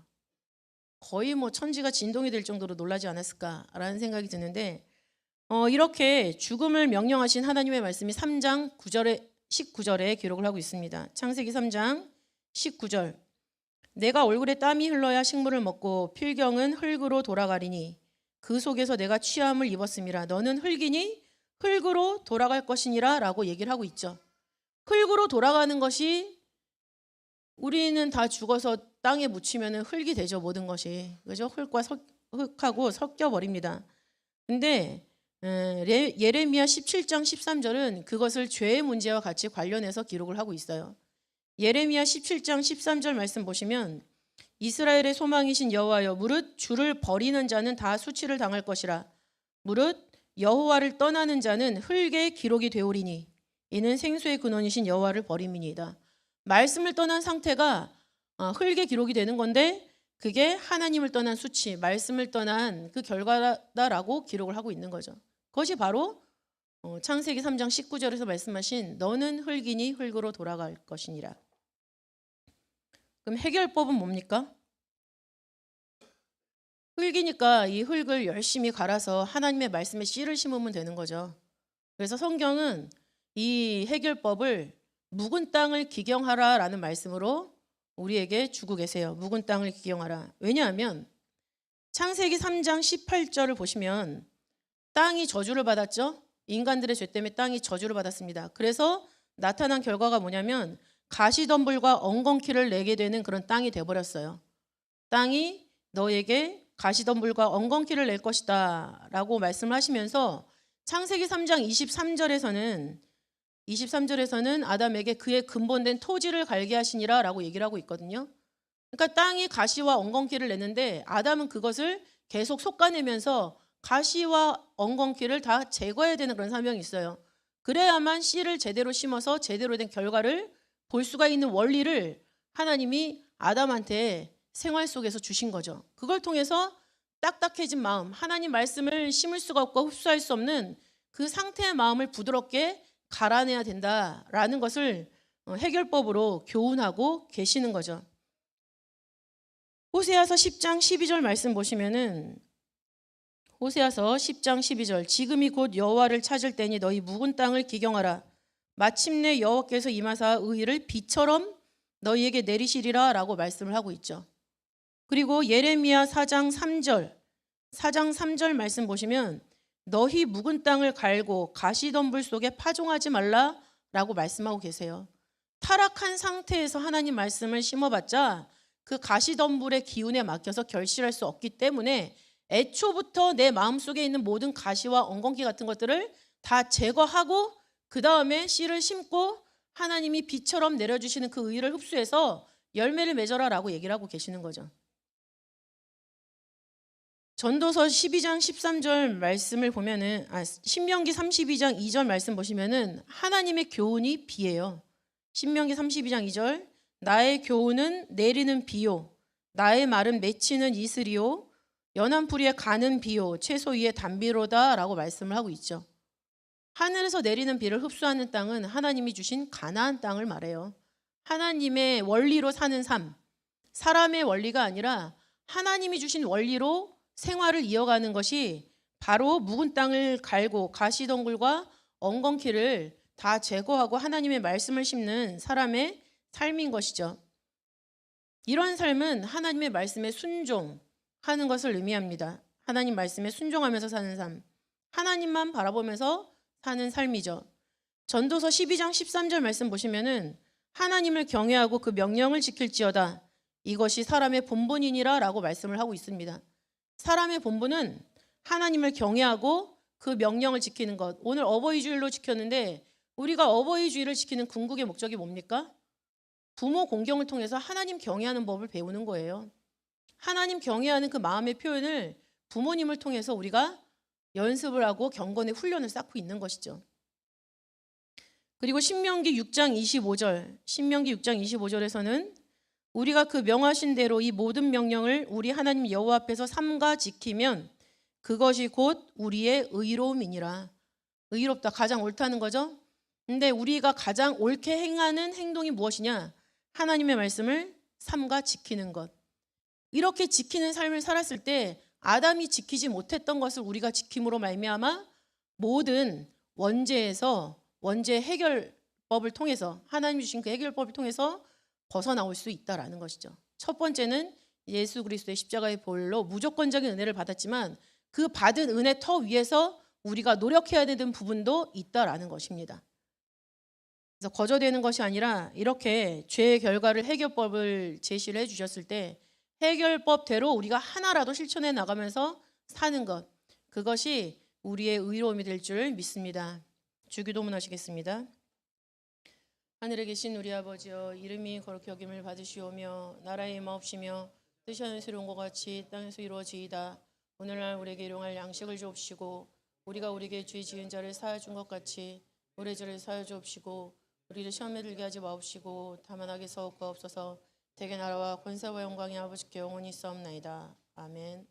거의 천지가 진동이 될 정도로 놀라지 않았을까라는 생각이 드는데 이렇게 죽음을 명령하신 하나님의 말씀이 3장 19절에 기록을 하고 있습니다. 창세기 3장 19절 내가 얼굴에 땀이 흘러야 식물을 먹고 필경은 흙으로 돌아가리니 그 속에서 내가 취함을 입었음이라 너는 흙이니 흙으로 돌아갈 것이니라 라고 얘기를 하고 있죠. 흙으로 돌아가는 것이 우리는 다 죽어서 땅에 묻히면 흙이 되죠. 모든 것이. 그죠? 흙하고 섞여 버립니다. 근데 예레미야 17장 13절은 그것을 죄의 문제와 같이 관련해서 기록을 하고 있어요. 예레미야 17장 13절 말씀 보시면 이스라엘의 소망이신 여호와여 무릇 주를 버리는 자는 다 수치를 당할 것이라 무릇 여호와를 떠나는 자는 흙에 기록이 되오리니 이는 생수의 근원이신 여호와를 버림이니이다. 말씀을 떠난 상태가 흙에 기록이 되는 건데 그게 하나님을 떠난 수치, 말씀을 떠난 그 결과다라고 기록을 하고 있는 거죠. 그것이 바로 창세기 3장 19절에서 말씀하신 너는 흙이니 흙으로 돌아갈 것이니라. 그럼 해결법은 뭡니까? 흙이니까 이 흙을 열심히 갈아서 하나님의 말씀에 씨를 심으면 되는 거죠. 그래서 성경은 이 해결법을 묵은 땅을 기경하라라는 말씀으로 우리에게 주고 계세요. 묵은 땅을 기경하라. 왜냐하면 창세기 3장 18절을 보시면 땅이 저주를 받았죠. 인간들의 죄 때문에 땅이 저주를 받았습니다. 그래서 나타난 결과가 뭐냐면 가시덤불과 엉겅퀴를 내게 되는 그런 땅이 돼버렸어요. 땅이 너에게 가시덤불과 엉겅퀴를 낼 것이다 라고 말씀을 하시면서 창세기 3장 23절에서는 아담에게 그의 근본된 토지를 갈게 하시니라 라고 얘기를 하고 있거든요. 그러니까 땅이 가시와 엉겅퀴를 내는데 아담은 그것을 계속 솎아내면서 가시와 엉겅퀴를 다 제거해야 되는 그런 사명이 있어요. 그래야만 씨를 제대로 심어서 제대로 된 결과를 볼 수가 있는 원리를 하나님이 아담한테 생활 속에서 주신 거죠. 그걸 통해서 딱딱해진 마음, 하나님 말씀을 심을 수가 없고 흡수할 수 없는 그 상태의 마음을 부드럽게 갈아내야 된다라는 것을 해결법으로 교훈하고 계시는 거죠. 호세아서 10장 12절 말씀 보시면은 호세아서 10장 12절 지금이 곧 여호와를 찾을 때니 너희 묵은 땅을 기경하라. 마침내 여호와께서 임하사 의를 비처럼 너희에게 내리시리라 라고 말씀을 하고 있죠. 그리고 예레미야 4장 3절 말씀 보시면 너희 묵은 땅을 갈고 가시덤불 속에 파종하지 말라 라고 말씀하고 계세요. 타락한 상태에서 하나님 말씀을 심어봤자 그 가시덤불의 기운에 맡겨서 결실할 수 없기 때문에 애초부터 내 마음속에 있는 모든 가시와 엉겅퀴 같은 것들을 다 제거하고 그 다음에 씨를 심고 하나님이 비처럼 내려주시는 그 의를 흡수해서 열매를 맺어라 라고 얘기를 하고 계시는 거죠. 전도서 12장 13절 말씀을 보면은 신명기 32장 2절 말씀 보시면은 하나님의 교훈이 비예요. 신명기 32장 2절 나의 교훈은 내리는 비요 나의 말은 맺히는 이슬이요 연한 풀이에 가는 비요 채소 위에 단비로다 라고 말씀을 하고 있죠. 하늘에서 내리는 비를 흡수하는 땅은 하나님이 주신 가나안 땅을 말해요. 하나님의 원리로 사는 삶, 사람의 원리가 아니라 하나님이 주신 원리로 생활을 이어가는 것이 바로 묵은 땅을 갈고 가시덩굴과 엉겅퀴를 다 제거하고 하나님의 말씀을 심는 사람의 삶인 것이죠. 이런 삶은 하나님의 말씀에 순종하는 것을 의미합니다. 하나님 말씀에 순종하면서 사는 삶, 하나님만 바라보면서 사는 삶이죠. 전도서 12장 13절 말씀 보시면은 하나님을 경외하고 그 명령을 지킬지어다 이것이 사람의 본분이니라 라고 말씀을 하고 있습니다. 사람의 본분은 하나님을 경외하고 그 명령을 지키는 것. 오늘 어버이 주일로 지켰는데 우리가 어버이 주일을 지키는 궁극의 목적이 뭡니까? 부모 공경을 통해서 하나님 경외하는 법을 배우는 거예요. 하나님 경외하는 그 마음의 표현을 부모님을 통해서 우리가 연습을 하고 경건의 훈련을 쌓고 있는 것이죠. 그리고 신명기 6장 25절에서는 우리가 그 명하신 대로 이 모든 명령을 우리 하나님 여호와 앞에서 삼가 지키면 그것이 곧 우리의 의로움이니라. 의롭다, 가장 옳다는 거죠. 근데 우리가 가장 옳게 행하는 행동이 무엇이냐? 하나님의 말씀을 삼가 지키는 것. 이렇게 지키는 삶을 살았을 때 아담이 지키지 못했던 것을 우리가 지킴으로 말미암아 모든 원죄에서 원죄 해결법을 통해서 하나님이 주신 그 해결법을 통해서 벗어나올 수 있다라는 것이죠. 첫 번째는 예수 그리스도의 십자가의 보혈로 무조건적인 은혜를 받았지만 그 받은 은혜 터 위에서 우리가 노력해야 되는 부분도 있다라는 것입니다. 그래서 거저되는 것이 아니라 이렇게 죄의 결과를 해결법을 제시를 해주셨을 때 해결법대로 우리가 하나라도 실천해 나가면서 사는 것, 그것이 우리의 의로움이 될 줄 믿습니다. 주기도문 하시겠습니다. 하늘에 계신 우리 아버지여, 이름이 거룩히 여김을 받으시오며 나라의 임하옵시며 뜻이 하늘에서 이룬 것 같이 땅에서 이루어지이다. 오늘날 우리에게 일용할 양식을 주옵시고 우리가 우리에게 죄 지은 자를 사하여 준 것 같이 우리의 죄를 사하여 주옵시고 우리를 시험에 들게 하지 마옵시고 다만 악에서 구하옵소서. 대개 나라와 권세와 영광이 아버지께 영원히 있사옵나이다. 아멘.